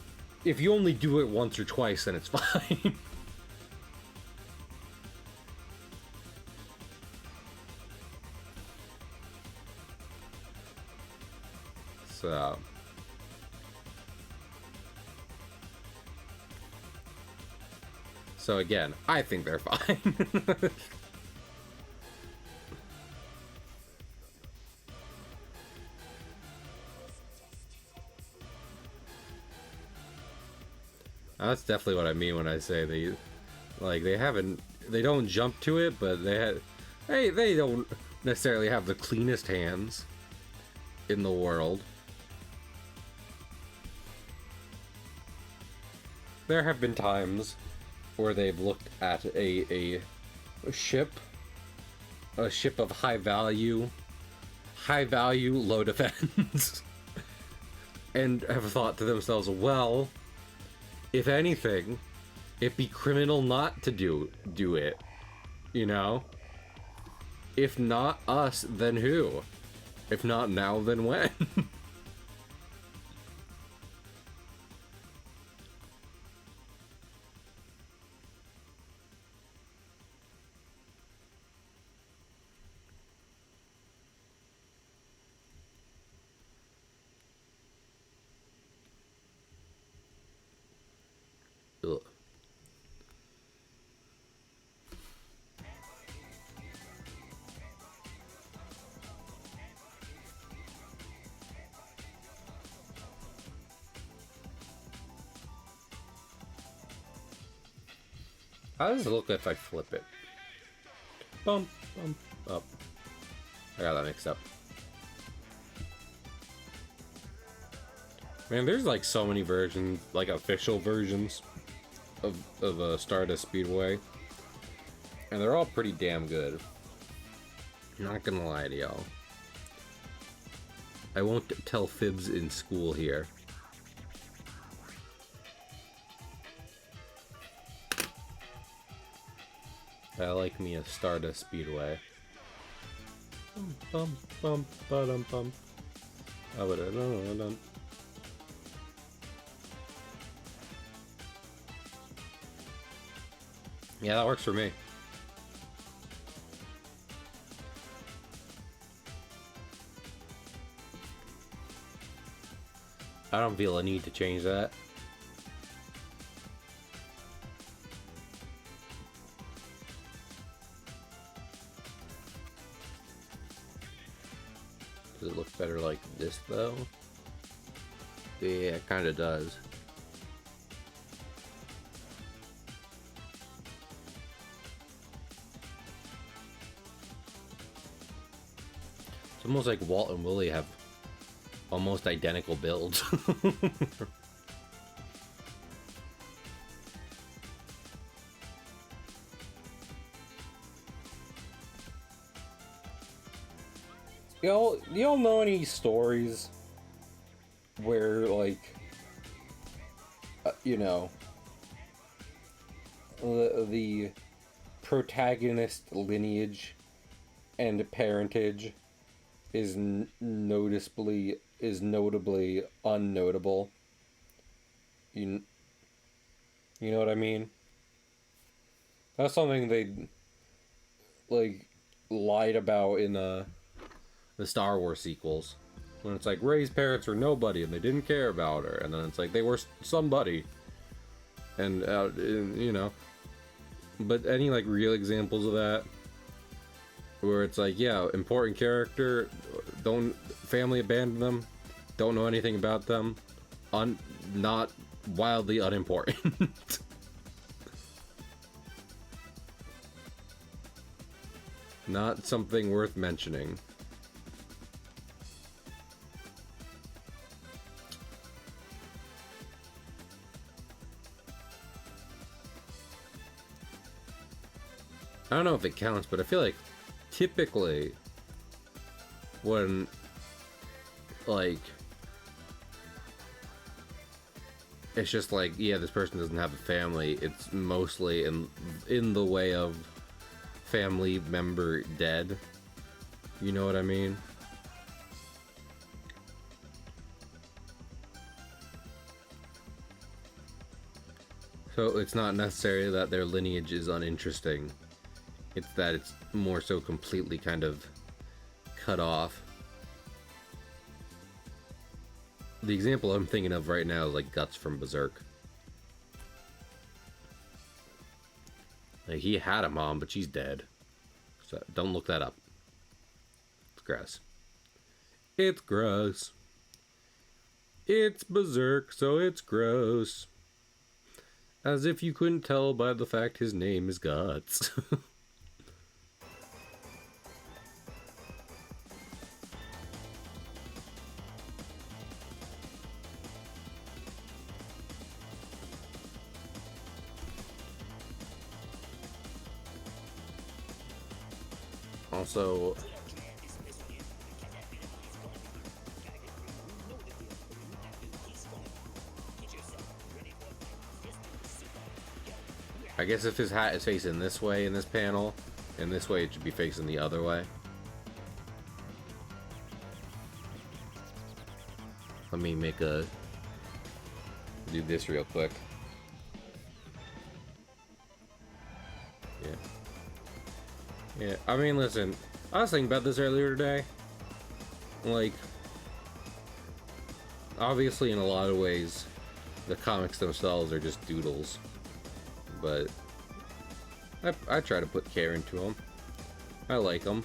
if you only do it once or twice, then it's fine. So again, I think they're fine. That's definitely what I mean when I say they don't jump to it, but they don't necessarily have the cleanest hands in the world. There have been times where they've looked at a ship of high value, low defense, and have thought to themselves, well, if anything, it'd be criminal not to do it, If not us, then who? If not now, then when? How does it look if I flip it? Bump, bump, up. I got that mixed up. Man, there's like so many versions, like official versions of Stardust Speedway. And they're all pretty damn good. Not gonna lie to y'all. I won't tell fibs in school here. I like me a Stardust Speedway. Bum bum bum bum. Yeah, that works for me. I don't feel a need to change that. Does it look better like this though? Yeah, it kind of does. It's almost like Walt and Willie have almost identical builds. Y'all know any stories where, like, you know, the protagonist lineage and parentage is notably unnotable? You know what I mean? That's something they like lied about in the Star Wars sequels, when it's like Rey's parents were nobody and they didn't care about her, and then it's like they were somebody, and you know. But any like real examples of that, where it's like, yeah, important character, don't family abandon them, don't know anything about them, not wildly unimportant. Not something worth mentioning. I don't know if it counts, but I feel like typically when, like, it's just like, yeah, this person doesn't have a family, it's mostly in the way of family member dead. You know what I mean? So it's not necessarily that their lineage is uninteresting. It's that it's more so completely kind of cut off. The example I'm thinking of right now is like Guts from Berserk. Like, he had a mom, but she's dead. So don't look that up. It's gross. It's gross. It's Berserk, so it's gross. As if you couldn't tell by the fact his name is Guts. Also, I guess if his hat is facing this way in this panel, and this way it should be facing the other way. Let me do this real quick. Yeah, I mean, listen, I was thinking about this earlier today. Like, obviously in a lot of ways, the comics themselves are just doodles. But I try to put care into them. I like them.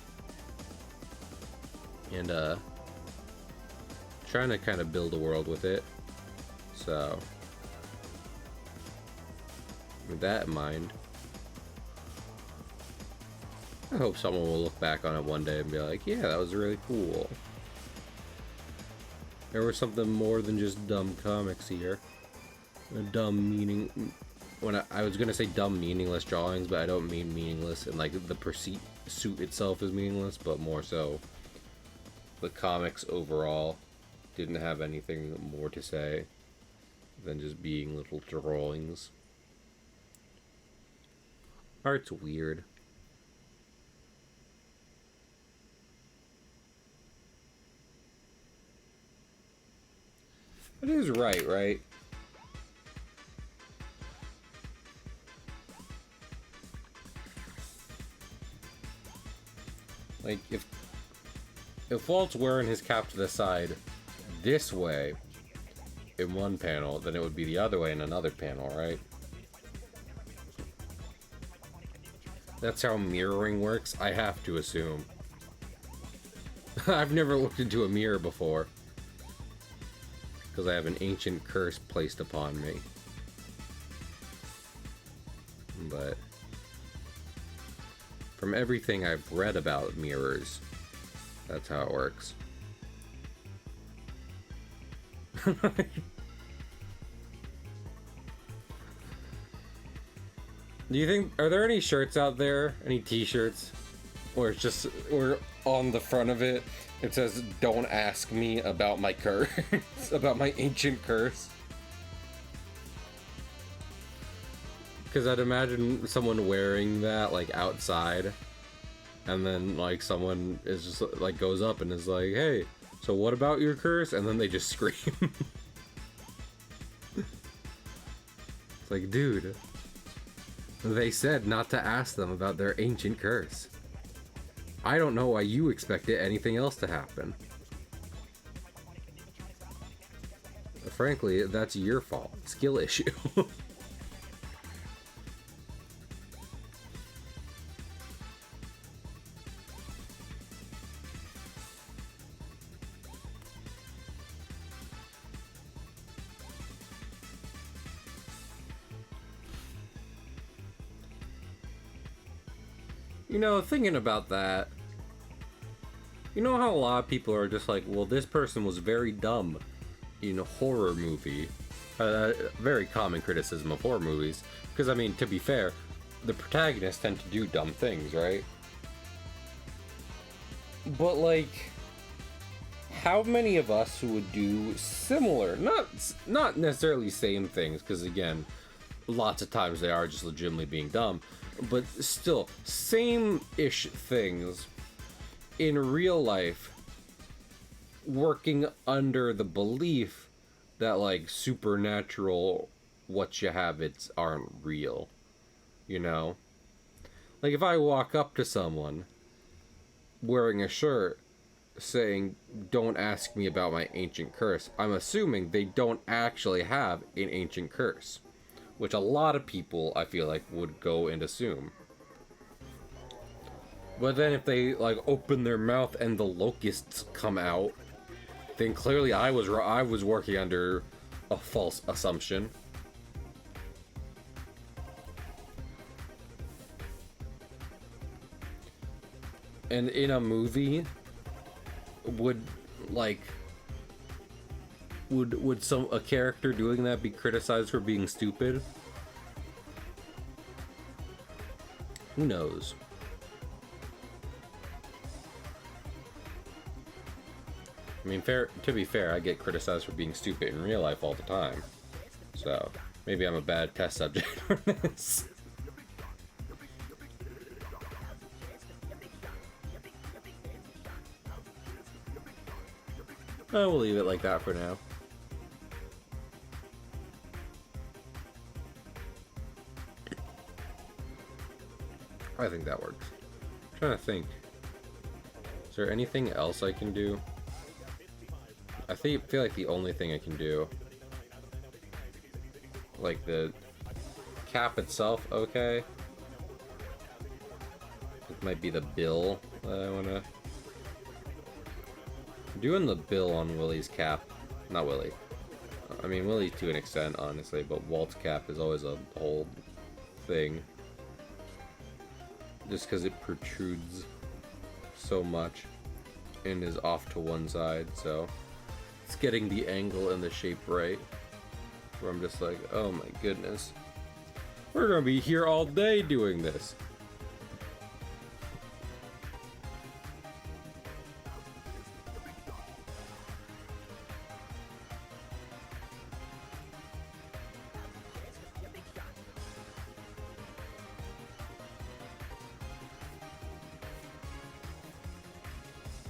And, trying to kind of build a world with it. So, with that in mind, I hope someone will look back on it one day and be like, yeah, that was really cool. There was something more than just dumb comics here. A dumb meaning... When I was gonna say dumb meaningless drawings, but I don't mean meaningless, and like the pursuit itself is meaningless, but more so the comics overall didn't have anything more to say than just being little drawings. Art's weird. It is right? Like, if Walt's wearing his cap to the side this way in one panel, then it would be the other way in another panel, right? That's how mirroring works, I have to assume. I've never looked into a mirror before, because I have an ancient curse placed upon me. But from everything I've read about mirrors, that's how it works. Do you think, are there any shirts out there, any t-shirts, where it's just, where on the front of it, it says, don't ask me about my curse, about my ancient curse? Because I'd imagine someone wearing that, like, outside, and then, like, someone is just, like, goes up and is like, hey, so what about your curse? And then they just scream. It's like, dude, they said not to ask them about their ancient curse. I don't know why you expected anything else to happen. Frankly, that's your fault. Skill issue. You know, thinking about that, you know how a lot of people are just like, well, this person was very dumb in a horror movie. Very common criticism of horror movies. Because, I mean, to be fair, the protagonists tend to do dumb things, right? But, like, how many of us would do similar, not necessarily same things, because, again, lots of times they are just legitimately being dumb, but still, same-ish things in real life, working under the belief that, like, supernatural what you have it's aren't real, you know? Like, if I walk up to someone wearing a shirt saying, don't ask me about my ancient curse, I'm assuming they don't actually have an ancient curse. Which a lot of people, I feel like, would go and assume. But then if they, like, open their mouth and the locusts come out, then clearly I was working under a false assumption. And in a movie, would a character doing that be criticized for being stupid? Who knows? I mean, to be fair, I get criticized for being stupid in real life all the time. So, maybe I'm a bad test subject for this. We'll leave it like that for now. I think that works. I'm trying to think. Is there anything else I can do? I feel like the only thing I can do, like the cap itself, okay. It might be the bill that I wanna. I'm doing the bill on Willie's cap. Not Willie. I mean, Willie to an extent, honestly, but Walt's cap is always a whole thing. just because it protrudes so much and is off to one side, so it's getting the angle and the shape right, where I'm just like, oh my goodness, we're gonna be here all day doing this.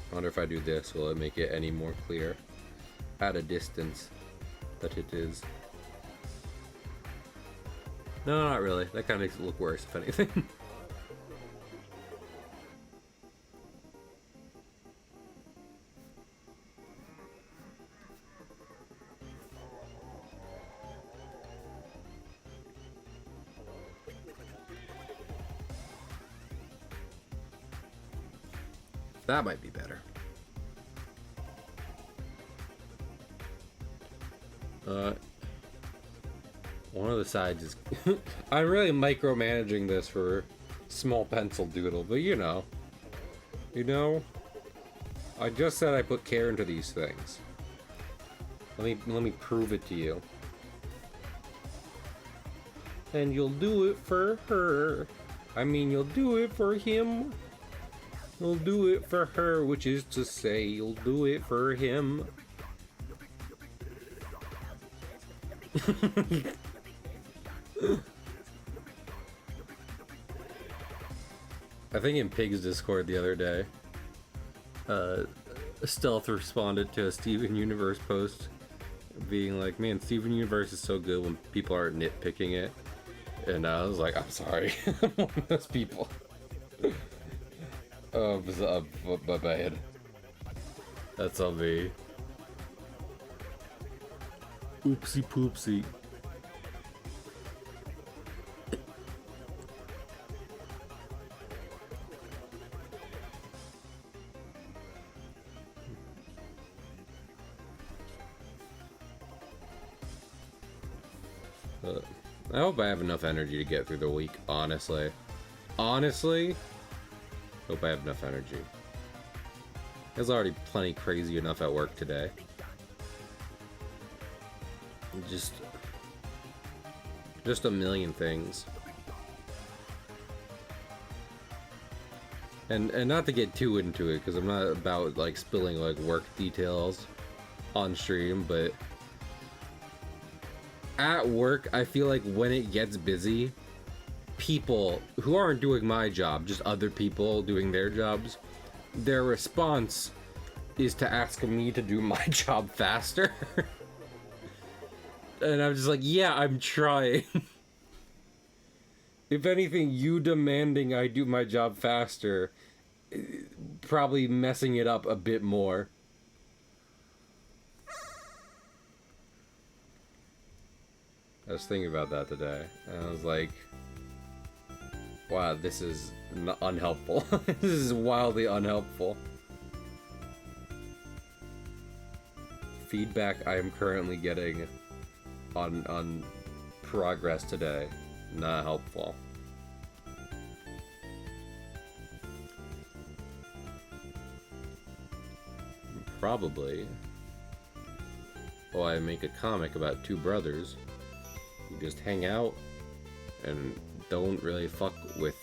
I wonder if I do this, will it make it any more clear at a distance that it is? No, not really. That kind of makes it look worse, if anything. That might be better. One of the sides is... I'm really micromanaging this for small pencil doodle, but you know. I just said I put care into these things. Let me prove it to you. And you'll do it for her. I mean, you'll do it for him. You'll do it for her, which is to say, you'll do it for him. I think in Pig's Discord the other day, Stealth responded to a Steven Universe post being like, man, Steven Universe is so good when people are nitpicking it. And I was like, I'm sorry. I'm one of those people. My bad. That's on me. Oopsie poopsie. I hope I have enough energy to get through the week, honestly. Honestly, hope I have enough energy. I was already plenty crazy enough at work today. Just a million things. And not to get too into it, because I'm not about like spilling like work details on stream, but at work, I feel like when it gets busy, people who aren't doing my job, just other people doing their jobs, their response is to ask me to do my job faster. And I'm just like, yeah, I'm trying. If anything, you demanding I do my job faster, probably messing it up a bit more. I was thinking about that today, and I was like, wow, this is unhelpful. This is wildly unhelpful. Feedback I am currently getting on progress today, not helpful. Probably. Oh, I make a comic about two brothers who just hang out and don't really fuck with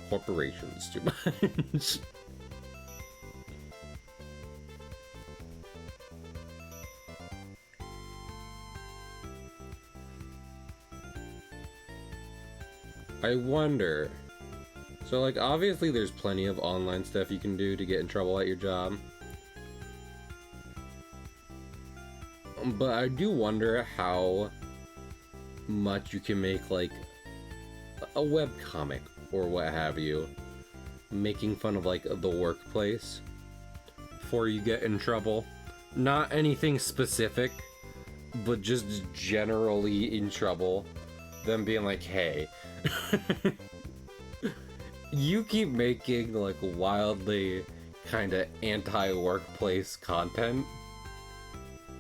corporations too much. I wonder. So, like, obviously there's plenty of online stuff you can do to get in trouble at your job. But I do wonder how much you can make, like, a webcomic or what have you, making fun of, like, the workplace before you get in trouble. Not anything specific, but just generally in trouble. Them being like, hey, you keep making, like, wildly kind of anti-workplace content,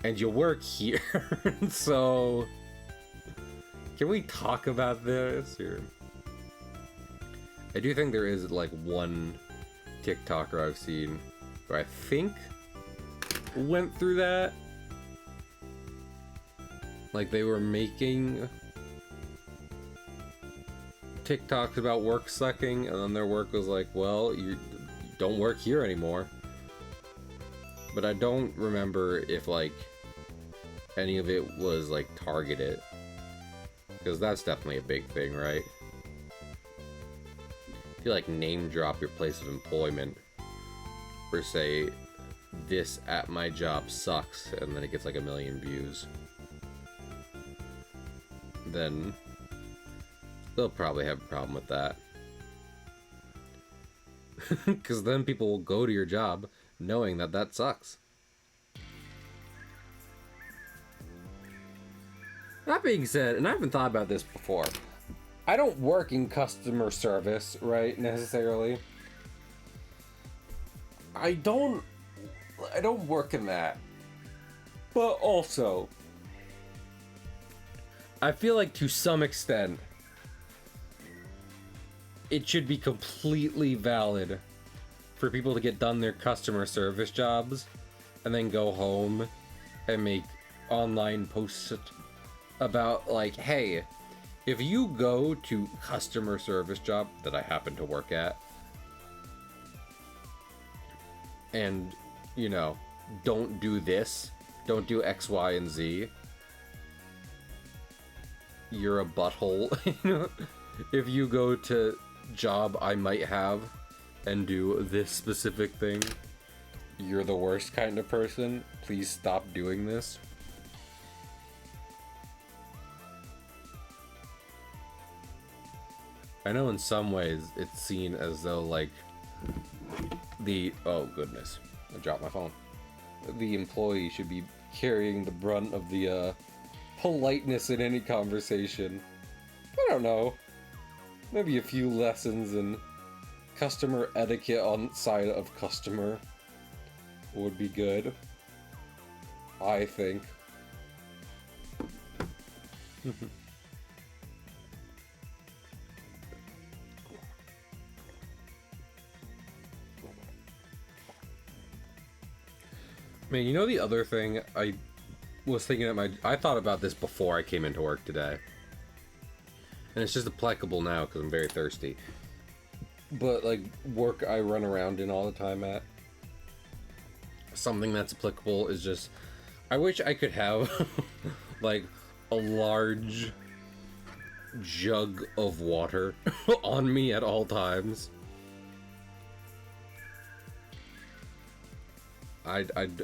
and you work here, so can we talk about this? Or I do think there is like one TikToker I've seen who I think went through that. Like they were making TikToks about work sucking, and then their work was like, well, you don't work here anymore. But I don't remember if like any of it was like targeted, because that's definitely a big thing, right? If you like name drop your place of employment, or say this at my job sucks, and then it gets like 1 million views, then they'll probably have a problem with that. Because then people will go to your job knowing that that sucks. That being said, and I haven't thought about this before, I don't work in customer service, right, necessarily. I don't work in that. But also, I feel like to some extent, it should be completely valid for people to get done their customer service jobs and then go home and make online posts about like, hey, if you go to customer service job that I happen to work at and, you know, don't do this, don't do X, Y, and Z, you're a butthole. If you go to job I might have and do this specific thing, you're the worst kind of person. Please stop doing this. I know in some ways it's seen as though like oh goodness, I dropped my phone. The employee should be carrying the brunt of the politeness in any conversation. I don't know. Maybe a few lessons in customer etiquette on side of customer would be good, I think. Man, you know the other thing I was thinking I thought about this before I came into work today. And it's just applicable now because I'm very thirsty. But like work I run around in all the time at, something that's applicable is just, I wish I could have like a large jug of water on me at all times. I'd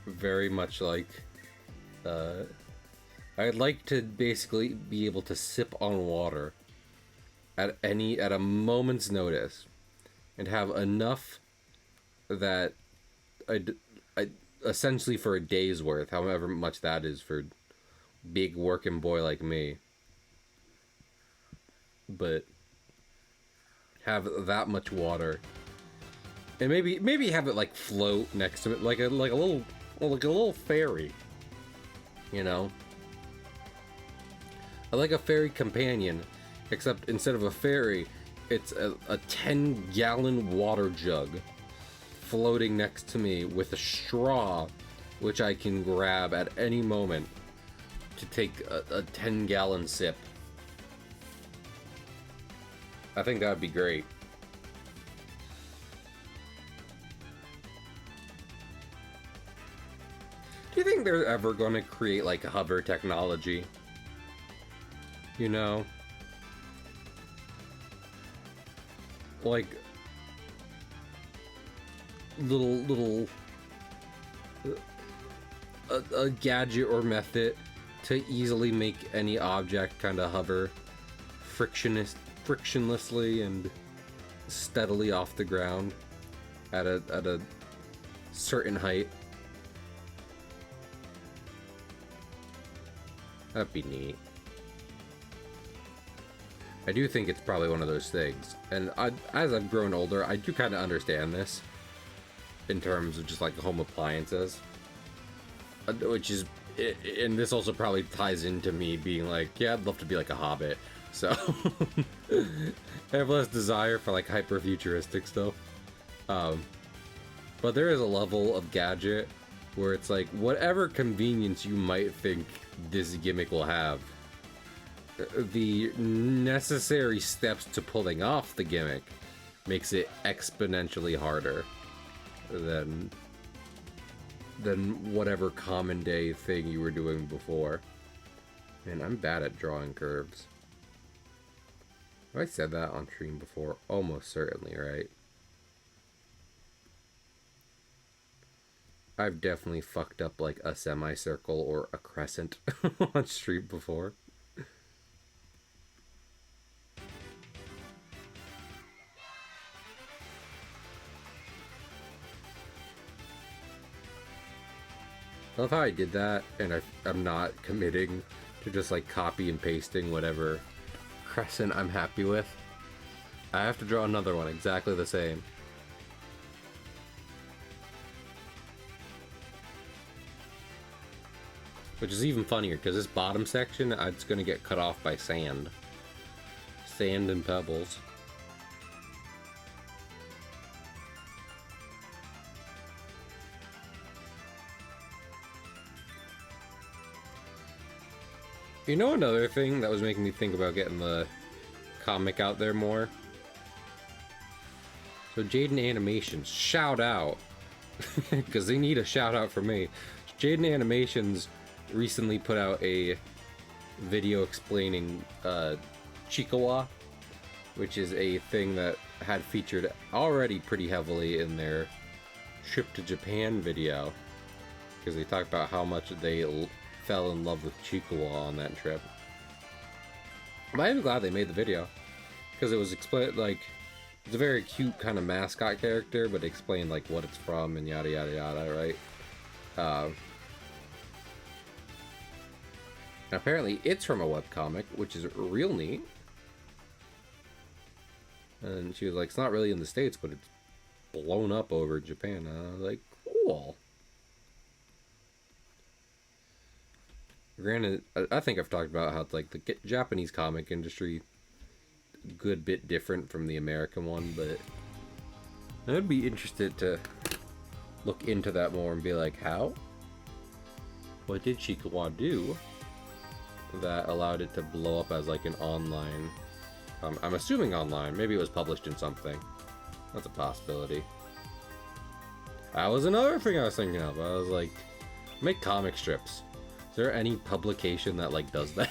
very much like, I'd like to basically be able to sip on water at a moment's notice and have enough that I essentially for a day's worth, however much that is for big working boy like me, but have that much water and maybe have it like float next to it like a little ferry, you know. I like a ferry companion, except instead of a ferry, it's a 10-gallon water jug floating next to me with a straw, which I can grab at any moment to take a 10-gallon sip. I think that would be great. Do you think they're ever going to create like hover technology? You know? Like little a gadget or method to easily make any object kind of hover frictionlessly and steadily off the ground at a certain height. That'd be neat. I do think it's probably one of those things, and as I've grown older, I do kind of understand this in terms of just like home appliances, which is and this also probably ties into me being like, yeah, I'd love to be like a hobbit. So I have less desire for like hyper futuristic stuff. But there is a level of gadget where it's like whatever convenience you might think this gimmick will have, the necessary steps to pulling off the gimmick makes it exponentially harder than whatever common day thing you were doing before. Man, I'm bad at drawing curves. Have I said that on stream before? Almost certainly, right? I've definitely fucked up like a semicircle or a crescent on stream before. I love how I did that, and I'm not committing to just like copy and pasting whatever crescent I'm happy with. I have to draw another one exactly the same. Which is even funnier, because this bottom section, it's going to get cut off by sand. Sand and pebbles. You know another thing that was making me think about getting the comic out there more? So Jaden Animations, shout out! Because they need a shout out from me. Jaden Animations recently put out a video explaining Chikawa, which is a thing that had featured already pretty heavily in their trip to Japan video, because they talked about how much they fell in love with Chikawa on that trip. But I'm glad they made the video, because it was like it's a very cute kind of mascot character, but it explained like what it's from and yada yada yada, right? Apparently it's from a webcomic, which is real neat. And she was like, it's not really in the States, but it's blown up over Japan. And I was like, cool. Granted, I think I've talked about how it's like the Japanese comic industry, a good bit different from the American one, but I'd be interested to look into that more and be like, how? What did Chikawa do that allowed it to blow up as like an online, I'm assuming online, maybe it was published in something. That's a possibility. That was another thing I was thinking of. I was like, make comic strips. Is there any publication that like does that?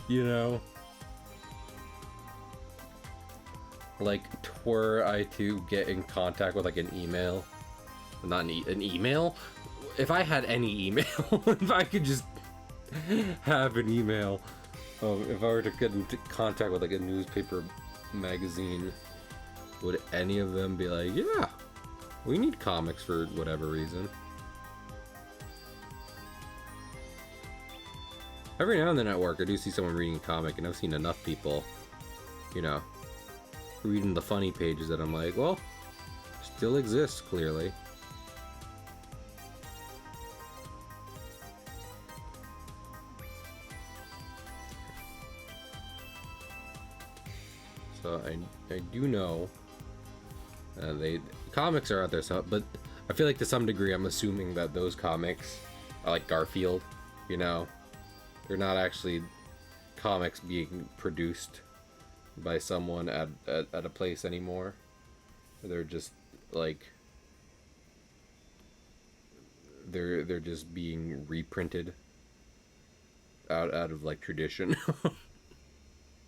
You know? Like, were I to get in contact with like an email, not an email? If I had any email, if I could just have an email, if I were to get into contact with like a newspaper magazine, would any of them be like, yeah, we need comics for whatever reason? Every now and then at work I do see someone reading a comic, and I've seen enough people, you know, reading the funny pages that I'm like, well, still exists clearly. So I do know comics are out there, so, but I feel like to some degree I'm assuming that those comics are like Garfield, you know, they're not actually comics being produced by someone at a place anymore. They're just like they're just being reprinted out of like tradition.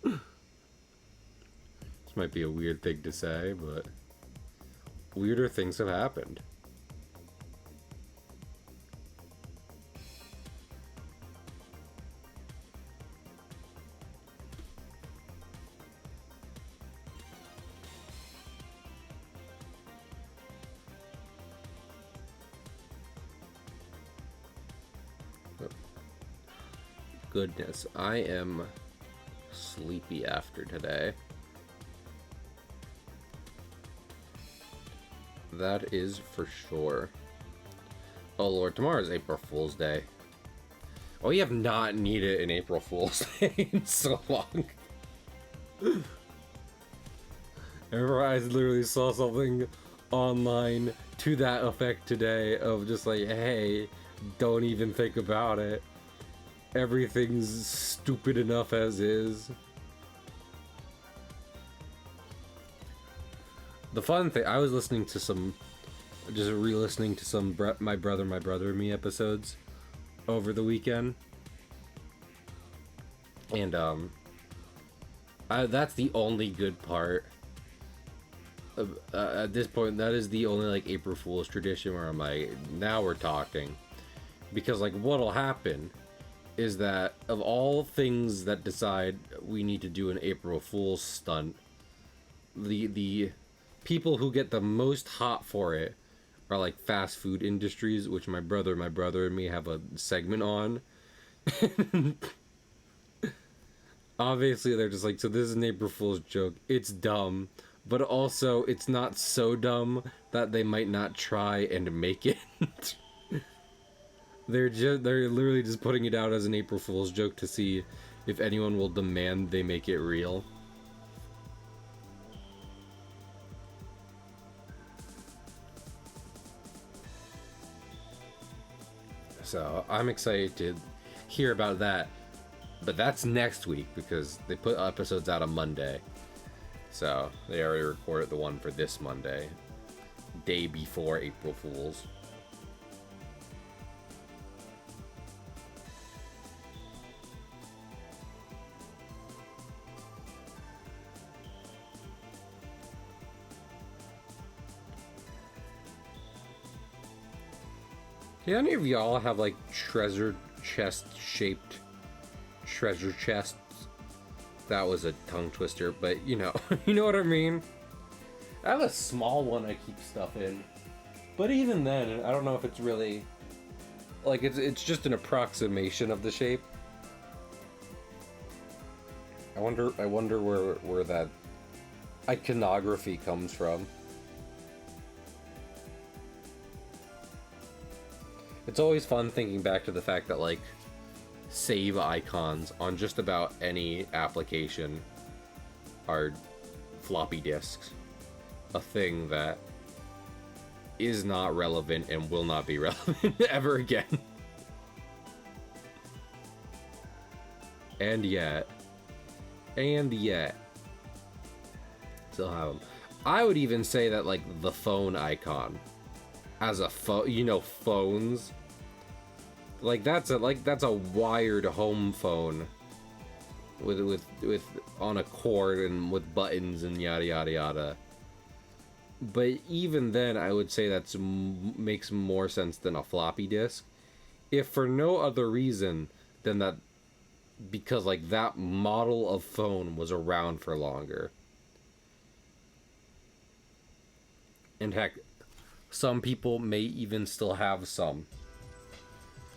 This might be a weird thing to say, but weirder things have happened. Goodness, I am sleepy after today. That is for sure. Oh lord, tomorrow is April Fool's Day. We have not needed an April Fool's Day in so long. I literally saw something online to that effect today of just like, hey, don't even think about it. Everything's stupid enough as is. The fun thing, I was listening to some, just re-listening to some My Brother and Me episodes over the weekend. And, that's the only good part. At this point, that is the only, like, April Fool's tradition where I'm like, now we're talking. Because, like, what'll happen is that of all things that decide we need to do an April Fool's stunt, the people who get the most hot for it are, like, fast food industries, which my brother and me have a segment on. Obviously, they're just like, so this is an April Fool's joke. It's dumb. But also, it's not so dumb that they might not try and make it. They're literally just putting it out as an April Fool's joke to see if anyone will demand they make it real. So, I'm excited to hear about that. But that's next week because they put episodes out on Monday. So, they already recorded the one for this Monday, day before April Fool's. Do any of y'all have, like, treasure chest-shaped treasure chests? That was a tongue twister, but you know, you know what I mean? I have a small one I keep stuff in, but even then, I don't know if it's really, like, it's just an approximation of the shape. I wonder where that iconography comes from. It's always fun thinking back to the fact that, like, save icons on just about any application are floppy disks. A thing that is not relevant and will not be relevant ever again. And yet, still have them. I would even say that, like, the phone icon as a phone, you know, phones. Like that's a wired home phone with on a cord and with buttons and yada yada yada. But even then, I would say that's makes more sense than a floppy disk, if for no other reason than that because like that model of phone was around for longer. And heck, some people may even still have some.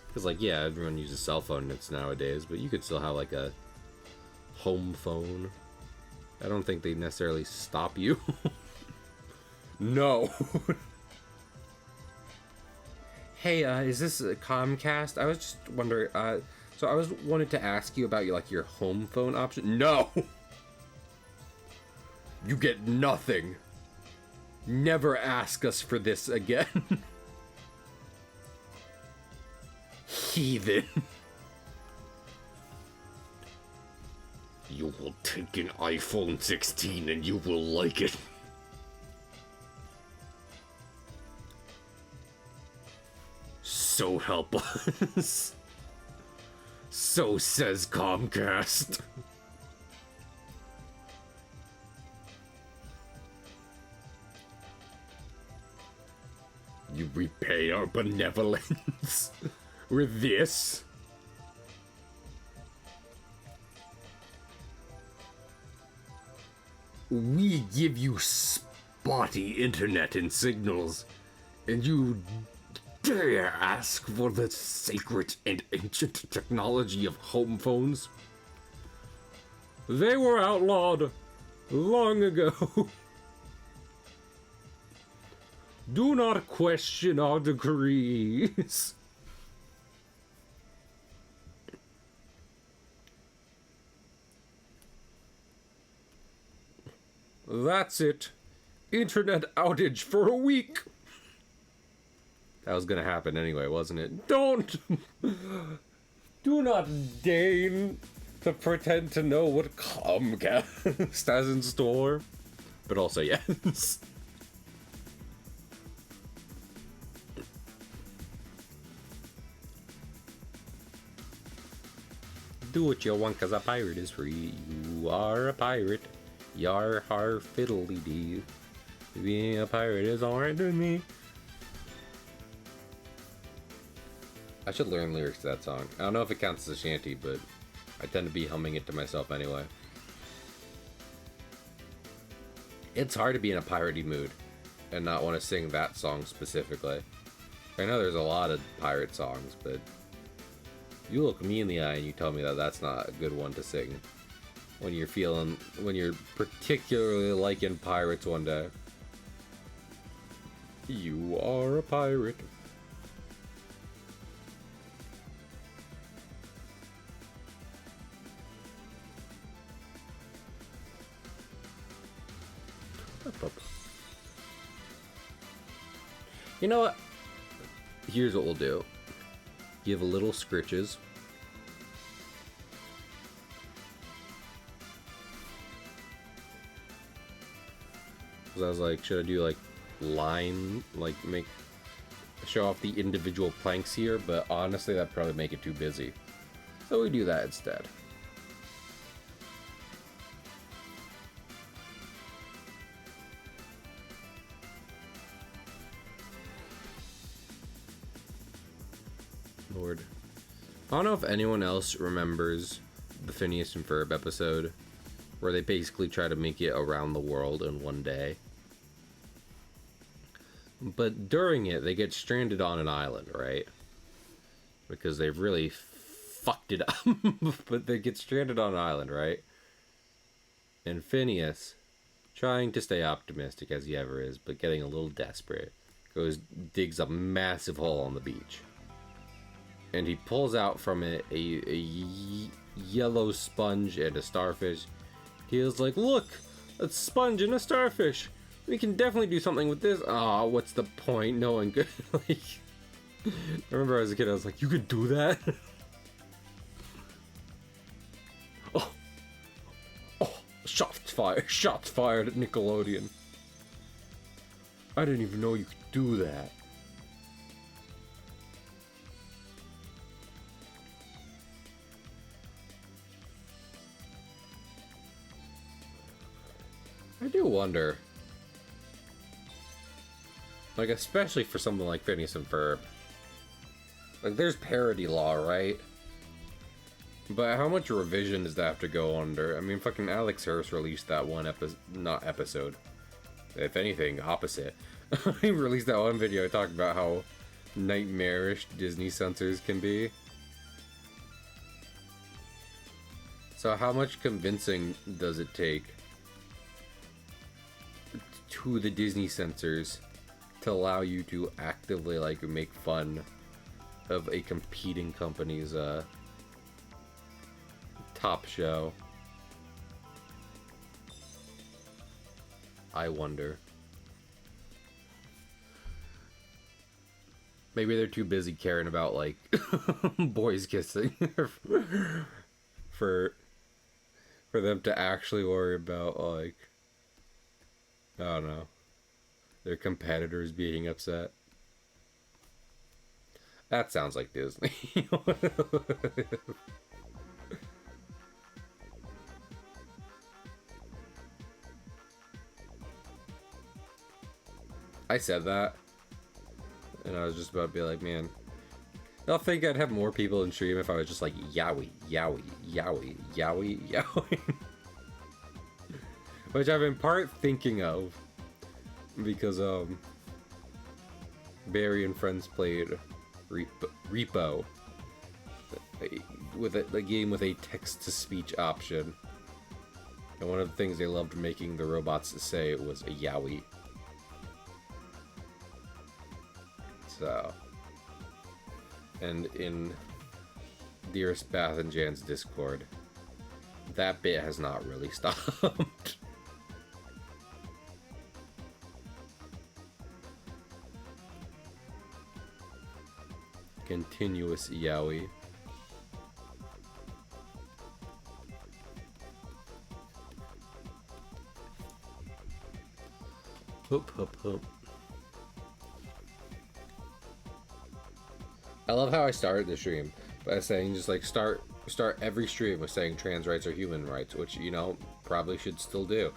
Because, like, yeah, everyone uses cell phone nowadays, but you could still have, like, a home phone. I don't think they necessarily stop you. No. Hey, is this a Comcast? I was just wondering, so I wanted to ask you about, like, your home phone option. No! You get nothing. Never ask us for this again. Heathen. You will take an iPhone 16 and you will like it. So help us. So says Comcast. You repay our benevolence with this. We give you spotty internet and signals, and you dare ask for the sacred and ancient technology of home phones? They were outlawed long ago. Do not question our decrees. That's it. Internet outage for a week. That was gonna happen anyway, wasn't it? Don't! Do not deign to pretend to know what Comcast has in store. But also, yes. Do what you want, cause a pirate is free. You are a pirate. Yar har fiddly dee. Being a pirate is alright to me. I should learn lyrics to that song. I don't know if it counts as a shanty, but I tend to be humming it to myself anyway. It's hard to be in a piratey mood and not want to sing that song specifically. I know there's a lot of pirate songs, but you look me in the eye and you tell me that that's not a good one to sing when you're particularly liking pirates one day. You are a pirate. You know what? Here's what we'll do. Give a little scritches. Cause I was like, should I do like line, like show off the individual planks here? But honestly, that'd probably make it too busy. So we do that instead. Lord. I don't know if anyone else remembers the Phineas and Ferb episode where they basically try to make it around the world in one day. But during it, they get stranded on an island, right? Because they've really fucked it up. But they get stranded on an island, right? And Phineas, trying to stay optimistic as he ever is, but getting a little desperate, digs a massive hole on the beach. And he pulls out from it a yellow sponge and a starfish. He was like, look, a sponge and a starfish. We can definitely do something with this. Aw, what's the point? No one could. Like, I remember as a kid, I was like, you could do that? Oh, shots fired at Nickelodeon. I didn't even know you could do that. I do wonder, like, especially for something like Phineas and Ferb, like, there's parody law, right? But how much revision does that have to go under? I mean, fucking Alex Harris released that one not episode, if anything, opposite. He released that one video talking about how nightmarish Disney censors can be. So how much convincing does it take to the Disney censors to allow you to actively, like, make fun of a competing company's top show? I wonder. Maybe they're too busy caring about, like, boys kissing for them to actually worry about, like, I don't know, their competitors being upset. That sounds like Disney. I said that, and I was just about to be like, man, I think I'd have more people in stream if I was just like, yowie, yowie, yowie, yowie, yowie. Which I've in part thinking of, because Barry and friends played Repo with a game with a text-to-speech option, and one of the things they loved making the robots say was a yowie. So, and in Dearest Bath and Jan's Discord, that bit has not really stopped. Continuous yaoi. Hoop, hoop, hoop. I love how I started the stream by saying just like start every stream with saying trans rights are human rights, which, you know, probably should still do.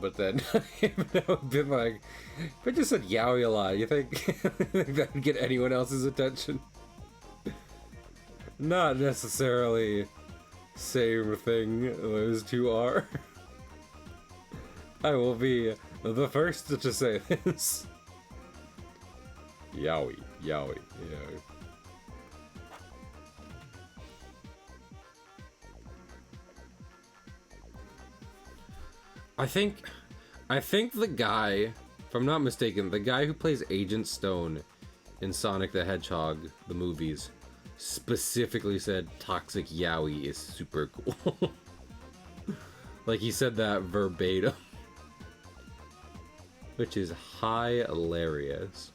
But then I've been like, if I just said yaoi a lot, you think that would get anyone else's attention? Not necessarily same thing those two are. I will be the first to say this. Yaoi, yaoi, yaoi. I think the guy, if I'm not mistaken, the guy who plays Agent Stone in Sonic the Hedgehog, the movies, specifically said toxic yaoi is super cool. Like, he said that verbatim. Which is hilarious.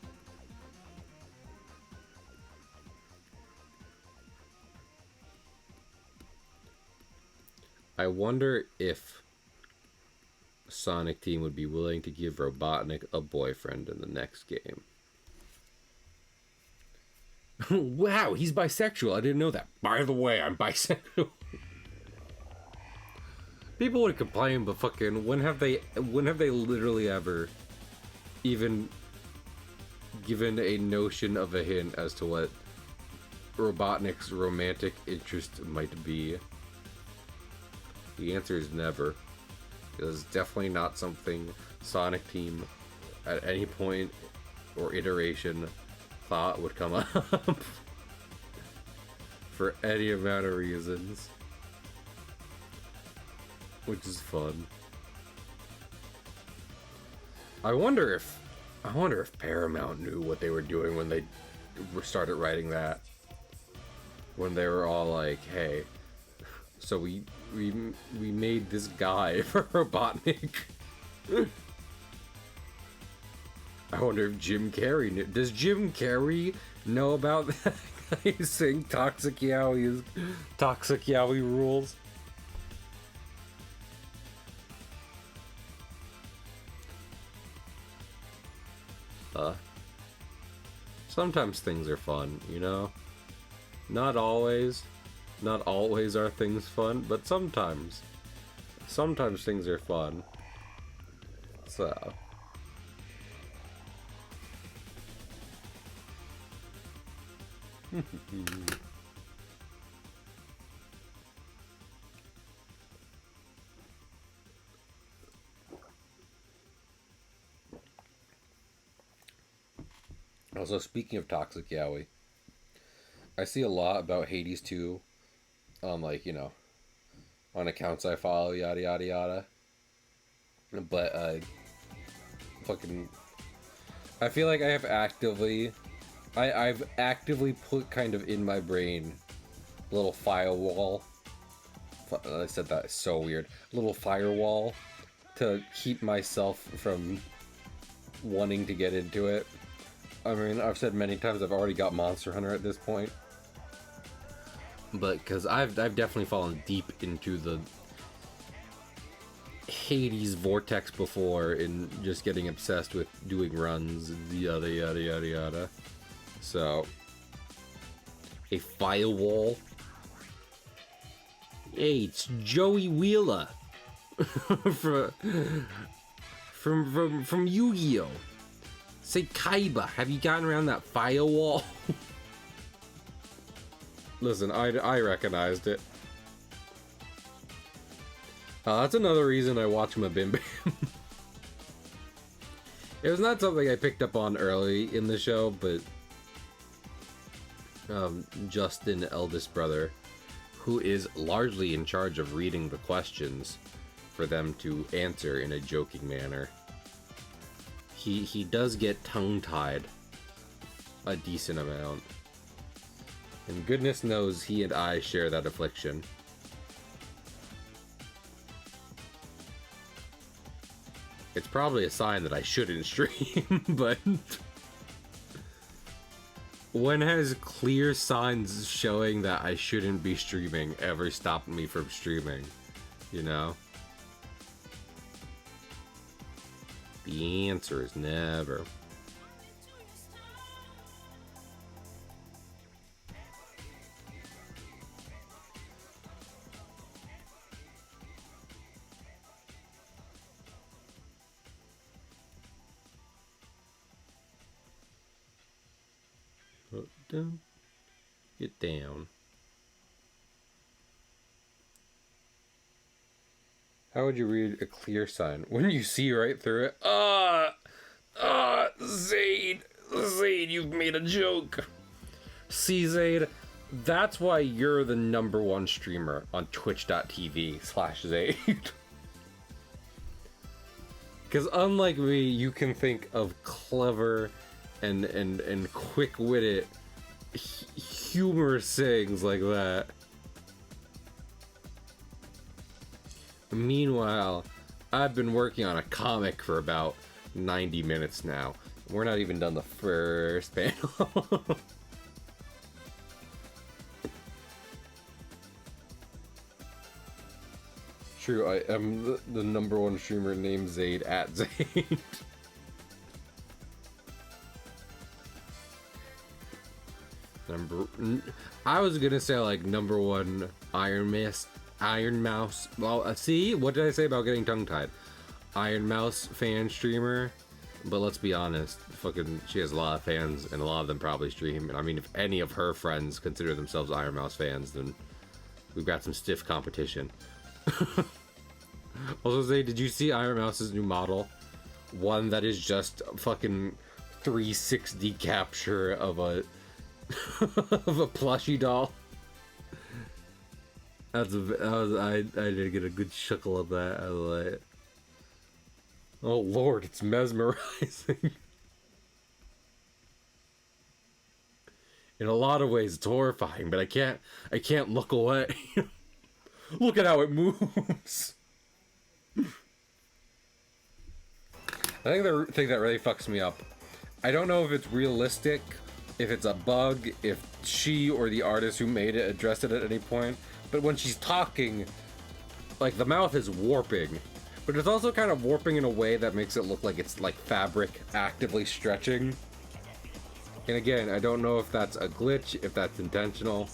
I wonder if Sonic Team would be willing to give Robotnik a boyfriend in the next game. Wow, he's bisexual. I didn't know that. By the way, I'm bisexual. People would complain, but fucking when have they literally ever even given a notion of a hint as to what Robotnik's romantic interest might be? The answer is never. It was definitely not something Sonic Team at any point or iteration thought would come up for any amount of reasons, which is fun. I wonder if Paramount knew what they were doing when they started writing that, when they were all like, hey, so we made this guy for Robotnik. I wonder if Jim Carrey knew. Does Jim Carrey know about that? He's saying toxic yaoi rules. Sometimes things are fun, you know? Not always are things fun, but sometimes things are fun. So also, speaking of toxic yaoi, I see a lot about Hades 2 on, like, you know, on accounts I follow, yada yada yada. But I feel like I've actively put kind of in my brain a little firewall. I said that so weird. A little firewall to keep myself from wanting to get into it. I mean, I've said many times I've already got Monster Hunter at this point. But because I've definitely fallen deep into the Hades vortex before in just getting obsessed with doing runs, yada yada yada yada. So, a firewall. Hey, it's Joey Wheeler from Yu-Gi-Oh! Say, Kaiba, have you gotten around that firewall? Listen, I recognized it. That's another reason I watch Mabim Bam. It was not something I picked up on early in the show, but Justin, eldest brother, who is largely in charge of reading the questions for them to answer in a joking manner. He does get tongue-tied a decent amount. And goodness knows he and I share that affliction. It's probably a sign that I shouldn't stream, but When has clear signs showing that I shouldn't be streaming ever stopped me from streaming? You know? The answer is never. Get down. How would you read a clear sign? When you see right through it? Zayd, you've made a joke. See, Zayd, that's why you're the #1 streamer on twitch.tv/Zayd. Because unlike me, you can think of clever and quick-witted, humorous things like that. Meanwhile, I've been working on a comic for about 90 minutes now. We're not even done the first panel. True, I am the #1 streamer named Zayd at Zayd. I was gonna say like #1 Iron Mouse. Well, see, what did I say about getting tongue-tied? Iron Mouse fan streamer. But let's be honest, fucking, she has a lot of fans, and a lot of them probably stream. And I mean, if any of her friends consider themselves Iron Mouse fans, then we've got some stiff competition. Also, say, did you see Iron Mouse's new model? One that is just fucking 360 capture of a of a plushie doll. I did get a good chuckle of that. I was like, oh lord, it's mesmerizing. In a lot of ways, it's horrifying, but I can't look away. Look at how it moves. I think the thing that really fucks me up, I don't know if it's realistic, if it's a bug, if she or the artist who made it addressed it at any point, but when she's talking, like, the mouth is warping, but it's also kind of warping in a way that makes it look like it's like fabric actively stretching. And again, I don't know if that's a glitch, if that's intentional.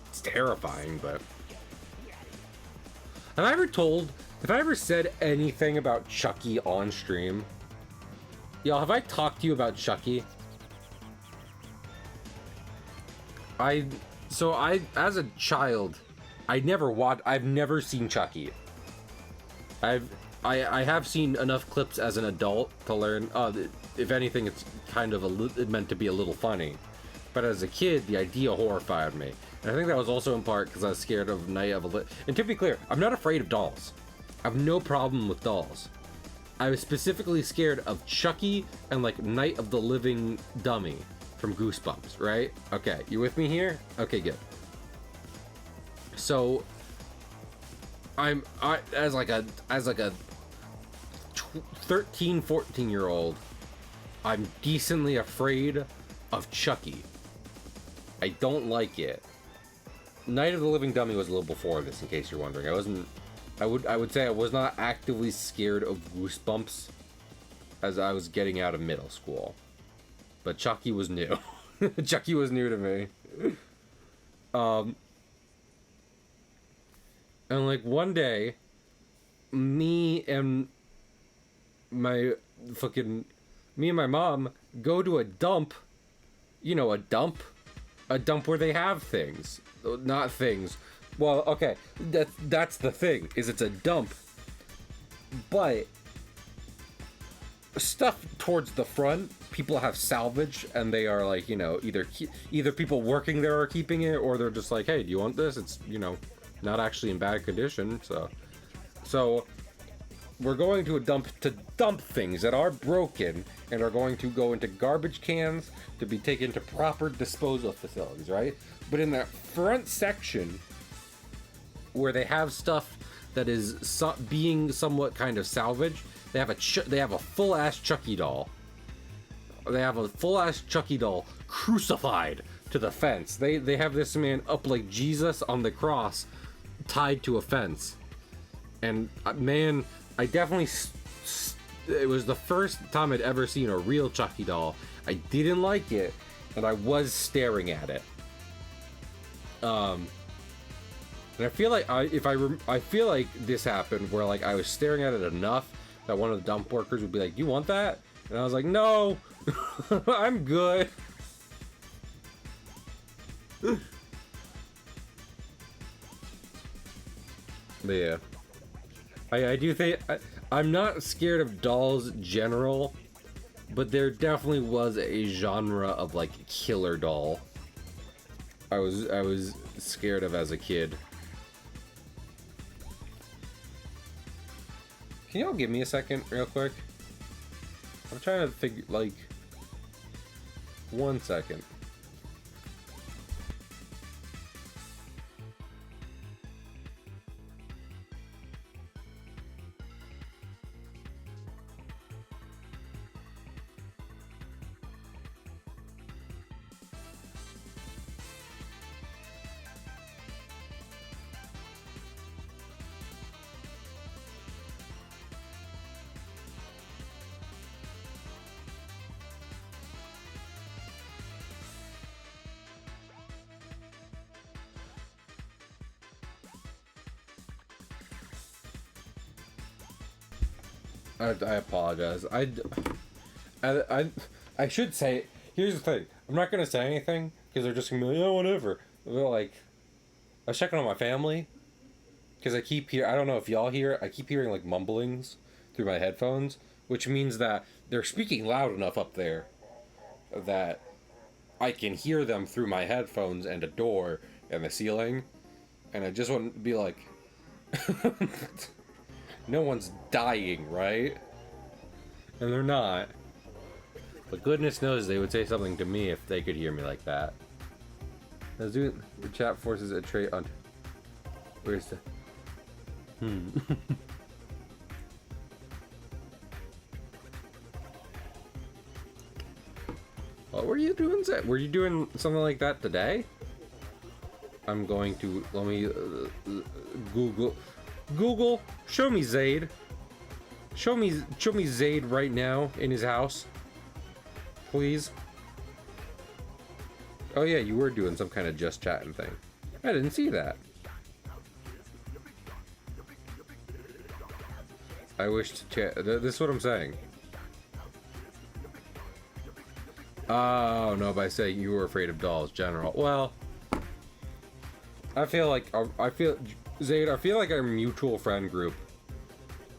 It's terrifying, but... Have I ever said anything about Chucky on stream? Y'all, have I talked to you about Chucky? As a child, I've never seen Chucky. I have seen enough clips as an adult to learn, if anything, it's kind of meant to be a little funny. But as a kid, the idea horrified me. And I think that was also in part because I was scared of Night of a... And to be clear, I'm not afraid of dolls. I have no problem with dolls. I was specifically scared of Chucky and, like, Night of the Living Dummy from Goosebumps, right? Okay, you with me here? Okay, good. So, as like a 13, 14-year-old, I'm decently afraid of Chucky. I don't like it. Night of the Living Dummy was a little before this, in case you're wondering. I would say I was not actively scared of Goosebumps as I was getting out of middle school. But Chucky was new. Chucky was new to me. And like one day, me and my mom go to a dump. You know, a dump where they have things, not things. Well, okay, that's the thing, is it's a dump, but stuff towards the front, people have salvage, and they are like, you know, either people working there are keeping it, or they're just like, hey, do you want this? It's, you know, not actually in bad condition, so we're going to a dump to dump things that are broken and are going to go into garbage cans to be taken to proper disposal facilities, right? But in that front section, where they have stuff that is being somewhat kind of salvaged, they have a full-ass Chucky doll. they have a full-ass Chucky doll crucified to the fence. They have this man up like Jesus on the cross, tied to a fence. And man, I definitely it was the first time I'd ever seen a real Chucky doll. I didn't like it, and I was staring at it. And I feel like I feel like this happened where like I was staring at it enough that one of the dump workers would be like, "You want that?" And I was like, "No, I'm good." But yeah, I do think I'm not scared of dolls general, but there definitely was a genre of like killer doll I was scared of as a kid. Can y'all give me a second real quick? I'm trying to figure, like, 1 second. I apologize. I should say, here's the thing. I'm not gonna say anything because they're just gonna be like, oh, whatever. They're like, I was checking on my family because I don't know if y'all hear. I keep hearing like mumblings through my headphones, which means that they're speaking loud enough up there that I can hear them through my headphones and a door and the ceiling, and I just want to be like. No one's dying, right? And they're not. But goodness knows they would say something to me if they could hear me like that. Let's do the chat forces a trait on. Where's the. What were you doing? Were you doing something like that today? I'm going to. Let me. Google, show me Zaid. Show me Zaid right now in his house, please. Oh yeah, you were doing some kind of just chatting thing. I didn't see that. I wish to chat. This is what I'm saying. Oh no, by saying you were afraid of dolls, general. Well, I feel like Zaid, I feel like our mutual friend group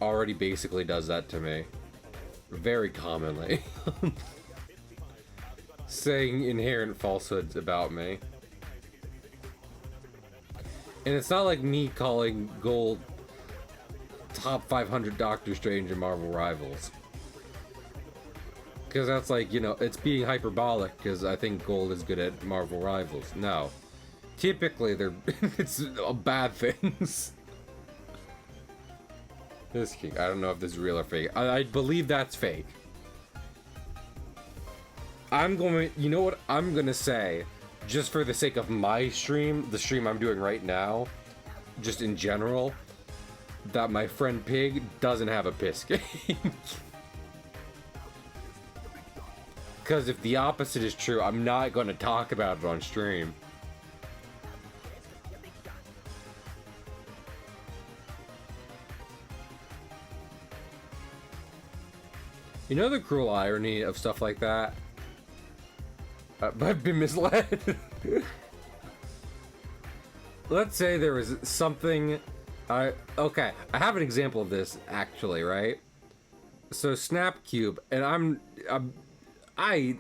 already basically does that to me. Very commonly. Saying inherent falsehoods about me. And it's not like me calling Gold top 500 Doctor Strange and Marvel Rivals. Because that's like, you know, it's being hyperbolic because I think Gold is good at Marvel Rivals. No. Typically, it's bad things. This king, I don't know if this is real or fake. I believe that's fake. You know what I'm gonna say, just for the sake of my stream, the stream I'm doing right now, just in general, that my friend Pig doesn't have a piss game. Because if the opposite is true, I'm not gonna talk about it on stream. You know the cruel irony of stuff like that? I've been misled. Let's say there was something... okay, I have an example of this, actually, right? So Snapcube, and I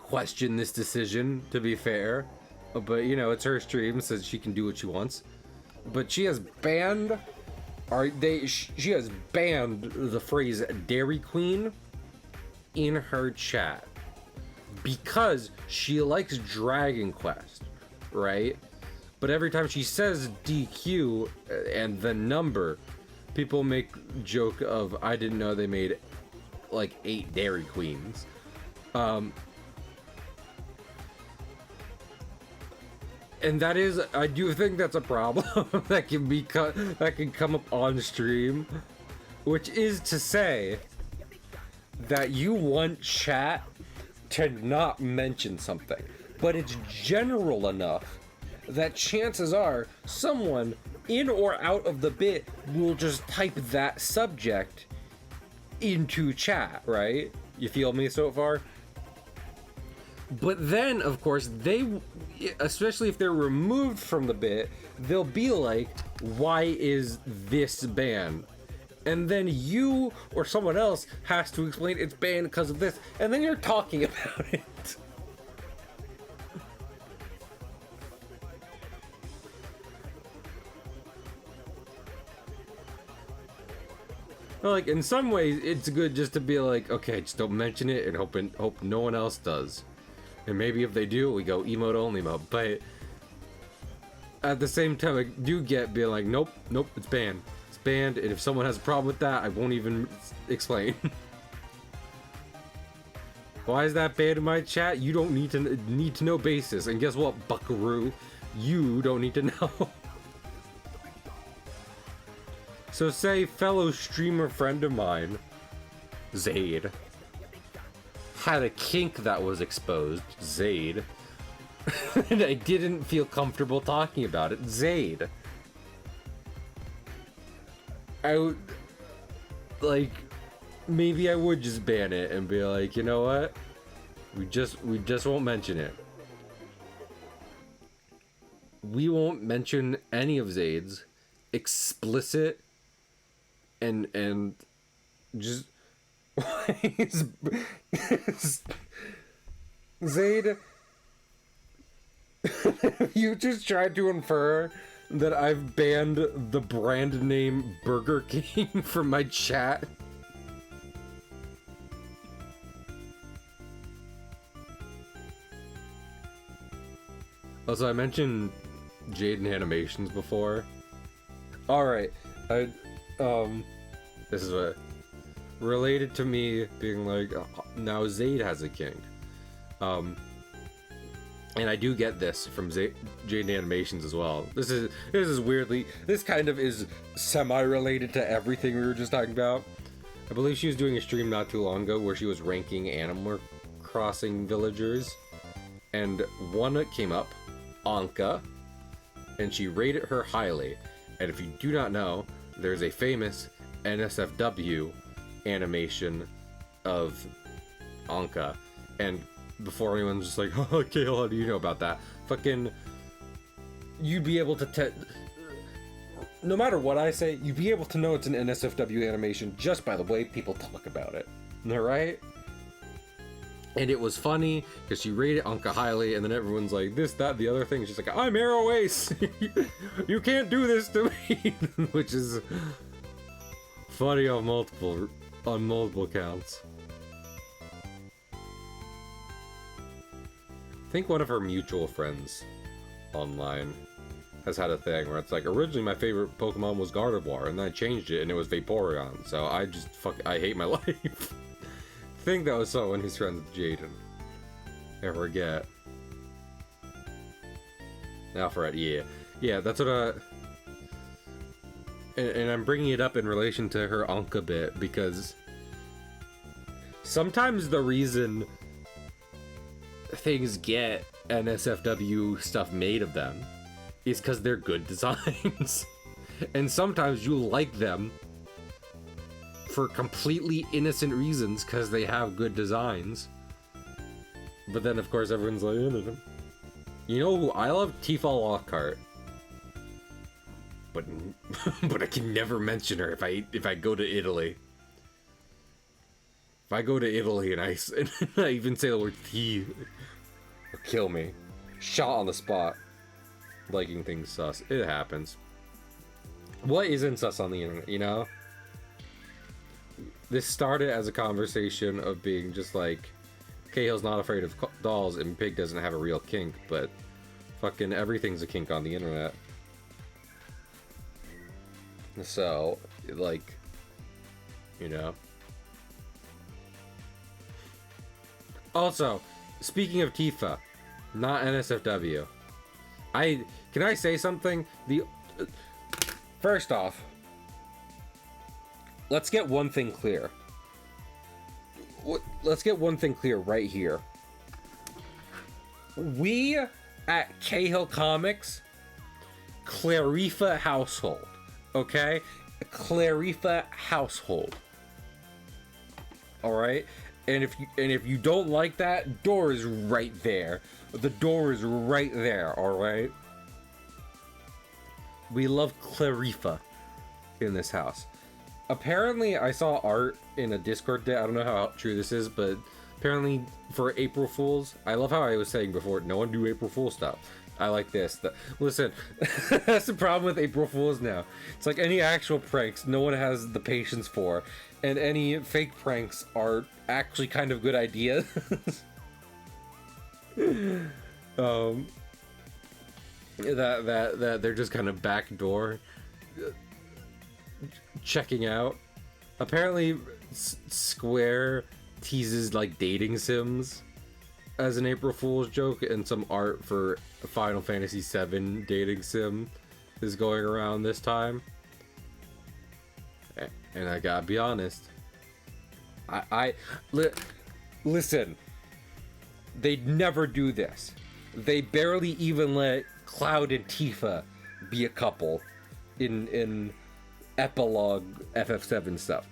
question this decision, to be fair. But, you know, it's her stream, so she can do what she wants. But she has banned... She has banned the phrase Dairy Queen in her chat because she likes Dragon Quest, right? But every time she says DQ and the number, people make joke of, I didn't know they made like 8 Dairy Queens. And that is, I do think that's a problem that can be that can come up on stream, which is to say that you want chat to not mention something, but it's general enough that chances are someone in or out of the bit will just type that subject into chat, right? You feel me so far? But then, of course, they, especially if they're removed from the bit, they'll be like, why is this banned? And then you or someone else has to explain it's banned because of this, and then you're talking about it. Like, in some ways, it's good just to be like, okay, just don't mention it and hope no one else does. And maybe if they do, we go emote only mode. But at the same time, I do get being like, nope, it's banned. It's banned, and if someone has a problem with that, I won't even explain. Why is that banned in my chat? You don't need to know basis. And guess what, buckaroo? You don't need to know. So say fellow streamer friend of mine, Zaid, had a kink that was exposed, Zaid, and I didn't feel comfortable talking about it, Zaid. I would, like, maybe I would just ban it and be like, you know what? We just won't mention it. We won't mention any of Zaid's explicit and just Zaid, you just tried to infer that I've banned the brand name Burger King from my chat. Also, I mentioned Jaden Animations before. Alright, this is what related to me being like, now Zaid has a kink. And I do get this from Jaden Animations as well. This is weirdly, this kind of is semi-related to everything we were just talking about. I believe she was doing a stream not too long ago where she was ranking Animal Crossing villagers. And one came up, Anka, and she rated her highly. And if you do not know, there's a famous NSFW animation of Anka. And before anyone's just like, oh, Cahill, how do you know about that? Fucking, you'd be able to no matter what I say, you'd be able to know it's an NSFW animation just by the way people talk about it. Alright? And it was funny, because she rated Anka highly, and then everyone's like, this, that, the other thing. She's like, I'm Arrow Ace! You can't do this to me! Which is funny on multiple counts. I think one of her mutual friends online has had a thing where it's like, originally my favorite Pokemon was Gardevoir, and then I changed it and it was Vaporeon, so I just I hate my life. I think that was someone who's friends with Jaden. I forget. Alfred, yeah. Yeah, that's what and I'm bringing it up in relation to her Anka bit, because sometimes the reason things get NSFW stuff made of them is because they're good designs. And sometimes you like them for completely innocent reasons because they have good designs. But then, of course, everyone's like, you know who I love? Tifa Lockhart. But I can never mention her if I go to Italy. If I go to Italy and I even say the word T, or kill me. Shot on the spot. Liking things sus. It happens. What isn't sus on the internet, you know? This started as a conversation of being just like, Cahill's not afraid of dolls and Pig doesn't have a real kink, but fucking everything's a kink on the internet. So, like, you know. Also, speaking of Tifa, not NSFW. Can I say something? First off, let's get one thing clear. Let's get one thing clear right here. We at Cahill Comics, Clarifa household, okay? Clarifa household. All right, and if you don't like that, door is right there. The door is right there. All right. We love Clarifa in this house. Apparently, I saw art in a Discord day. I don't know how true this is, but apparently for April Fools, I love how I was saying before, no one do April Fool stuff. I like this. Listen, that's the problem with April Fools now. It's like any actual pranks, no one has the patience for, and any fake pranks are actually kind of good ideas. That they're just kind of backdoor checking out. Apparently, Square teases like dating sims as an April Fool's joke, and some art for Final Fantasy VII dating sim is going around this time. And I gotta be honest, listen, they'd never do this. They barely even let Cloud and Tifa be a couple in epilogue FF7 stuff.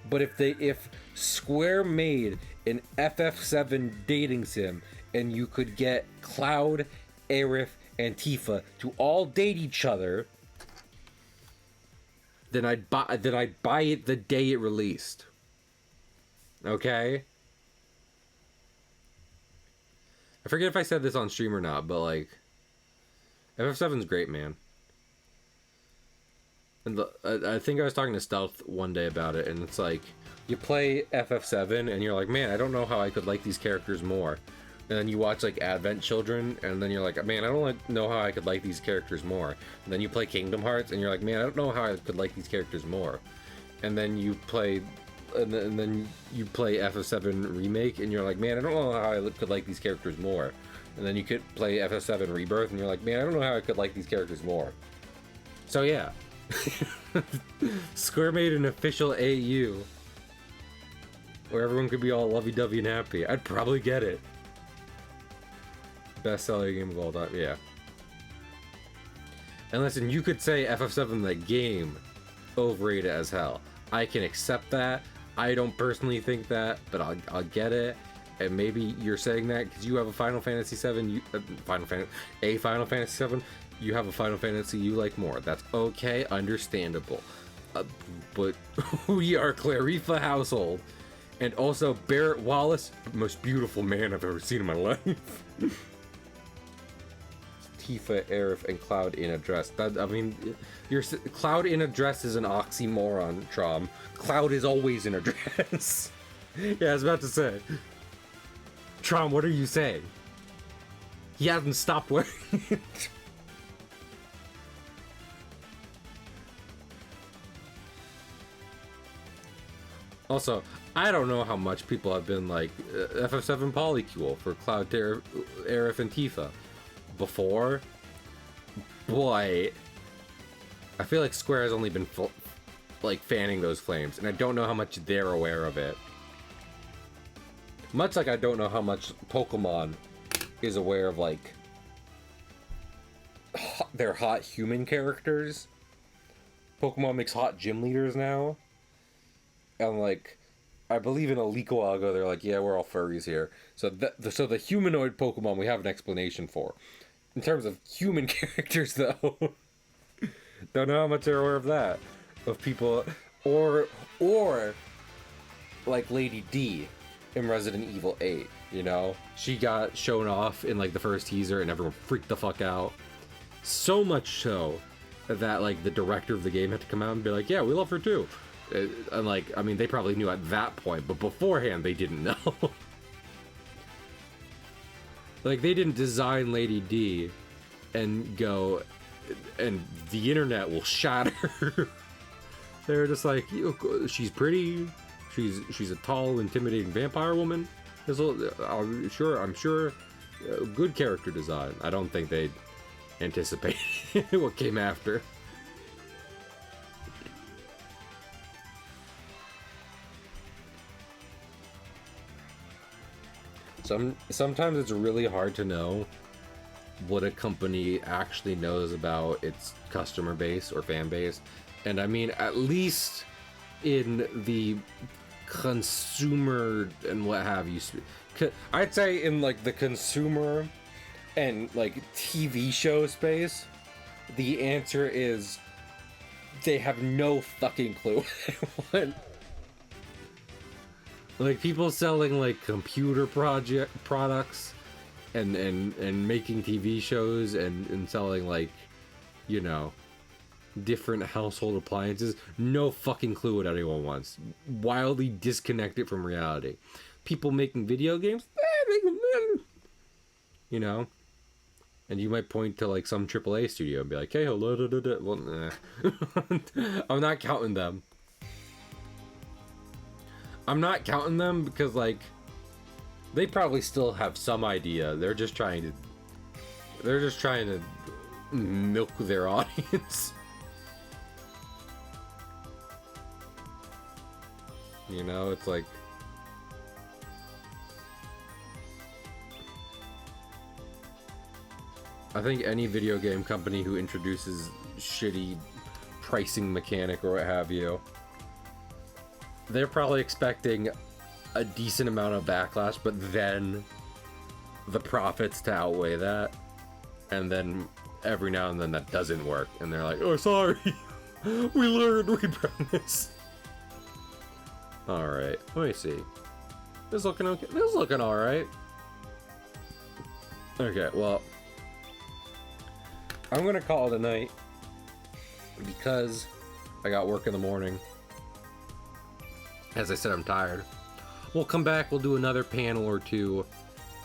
But if Square made an FF7 dating sim and you could get Cloud, Aerith, and Tifa to all date each other, then I'd buy it the day it released. Okay? I forget if I said this on stream or not, but like, FF7's great, man. And I think I was talking to Stealth one day about it, and it's like, you play FF7 and you're like, man, I don't know how I could like these characters more. And then you watch like Advent Children, and then you're like, man, I don't know how I could like these characters more. And then you play Kingdom Hearts, and you're like, man, I don't know how I could like these characters more. And then you play, and then you play FF7 Remake, and you're like, man, I don't know how I could like these characters more. And then you could play FF7 Rebirth, and you're like, man, I don't know how I could like these characters more. So yeah. Square made an official AU where everyone could be all lovey-dovey and happy. I'd probably get it. Best-selling game of all time, yeah. And listen, you could say FF7 the game overrated as hell. I can accept that. I don't personally think that, but I'll get it. And maybe you're saying that because you have a Final Fantasy 7, Final Fantasy 7. You have a Final Fantasy you like more. That's okay, understandable. But we are Clarifa household, and also Barrett Wallace, most beautiful man I've ever seen in my life. Tifa, Aerith, and Cloud in a dress. I mean, your Cloud in a dress is an oxymoron, Trom. Cloud is always in a dress. Yeah, I was about to say. Trom, what are you saying? He hasn't stopped wearing it. Also, I don't know how much people have been like FF7 Polycule for Cloud, Aerith, and Tifa before, but I feel like Square has only been like fanning those flames, and I don't know how much they're aware of it. Much like I don't know how much Pokemon is aware of like their hot human characters. Pokemon makes hot gym leaders now. And like, I believe in a leak a while ago, they're like, yeah, we're all furries here. So the humanoid Pokemon we have an explanation for. In terms of human characters, though, don't know how much they're aware of that. Of people, or like Lady D in Resident Evil 8, you know? She got shown off in like the first teaser and everyone freaked the fuck out. So much so that like the director of the game had to come out and be like, yeah, we love her too. And like, I mean, they probably knew at that point, but beforehand they didn't know. Like, they didn't design Lady D and go, and the internet will shatter. They were just like, she's pretty, she's a tall, intimidating vampire woman. I'm sure, good character design. I don't think they'd anticipate what came after. Sometimes it's really hard to know what a company actually knows about its customer base or fan base. And I mean, at least in the consumer and what have you, I'd say in like the consumer and like TV show space, the answer is they have no fucking clue what. Like people selling like computer products and making TV shows and selling like, you know, different household appliances. No fucking clue what anyone wants. Wildly disconnected from reality. People making video games, you know, and you might point to like some AAA studio and be like, hey, hello, da, da, da. Well, nah. I'm not counting them. I'm not counting them because, like, they probably still have some idea. They're just trying to milk their audience. You know, it's like, I think any video game company who introduces shitty pricing mechanic or what have you, they're probably expecting a decent amount of backlash, but then the profits to outweigh that. And then every now and then that doesn't work. And they're like, oh, sorry. We learned, we promise. Alright, let me see. This is looking okay. This is looking alright. Okay, well, I'm gonna call it a night because I got work in the morning. As I said, I'm tired. We'll come back, we'll do another panel or two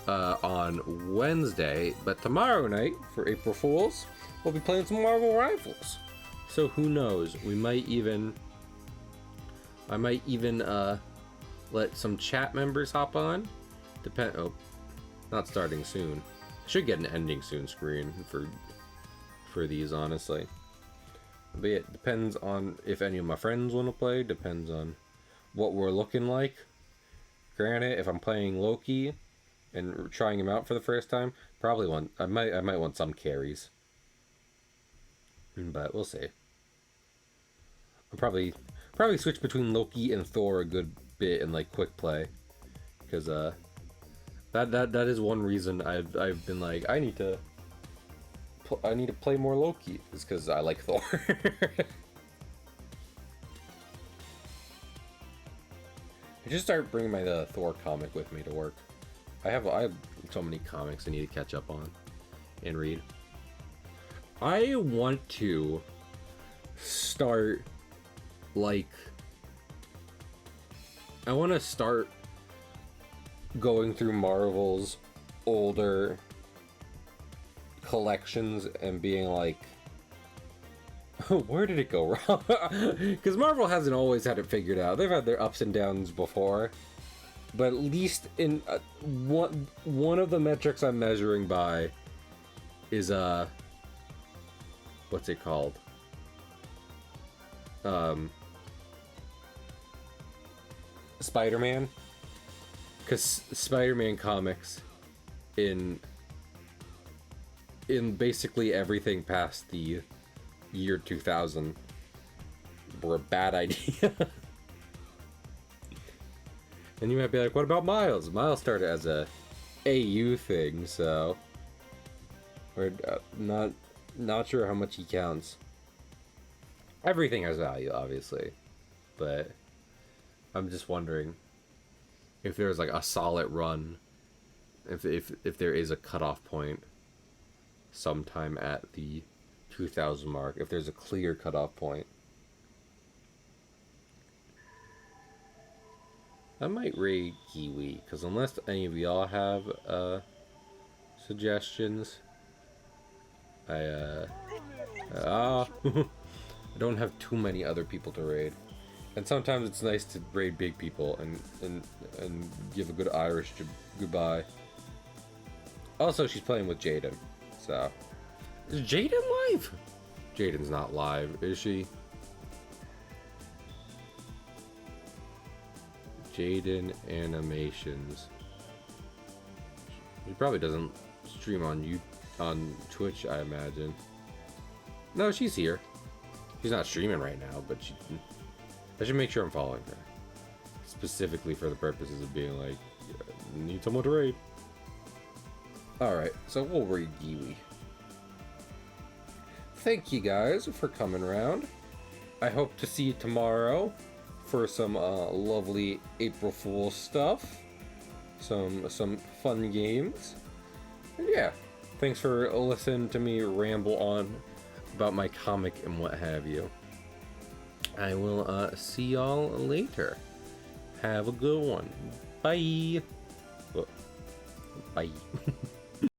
on Wednesday, but tomorrow night, for April Fools, we'll be playing some Marvel Rivals. So who knows, I might even let some chat members hop on. Oh, not starting soon. Should get an ending soon screen for these, honestly. But it depends on if any of my friends want to play, depends on what we're looking like. Granted, if I'm playing Loki and trying him out for the first time, I might want some carries. But we'll see. I'll probably switch between Loki and Thor a good bit in like quick play, because that is one reason I've been like, I need to play more Loki, is because I like Thor. I just start bringing my Thor comic with me to work. I have so many comics I need to catch up on and read. I want to start going through Marvel's older collections and being like, where did it go wrong? Because Marvel hasn't always had it figured out. They've had their ups and downs before, but at least in one of the metrics I'm measuring by is what's it called? Spider-Man. Because Spider-Man comics in basically everything past the year 2000 were a bad idea. And you might be like, what about Miles? Miles started as a AU thing, so we're not sure how much he counts. Everything has value, obviously, but I'm just wondering if there's like a solid run, if there is a cutoff point sometime at the 2000 mark, if there's a clear cutoff point. I might raid Kiwi, because unless any of y'all have suggestions, I don't have too many other people to raid. And sometimes it's nice to raid big people and give a good Irish goodbye. Also, she's playing with Jaden, so... Is Jaden live? Jaden's not live, is she? Jaden Animations. He probably doesn't stream on Twitch, I imagine. No, she's here. She's not streaming right now, but I should make sure I'm following her. Specifically for the purposes of being like, need someone to raid. Alright, so we'll raid Giwi. Thank you guys for coming around. I hope to see you tomorrow for some lovely April Fool's stuff. Some fun games. And yeah, thanks for listening to me ramble on about my comic and what have you. I will see y'all later. Have a good one. Bye. Bye.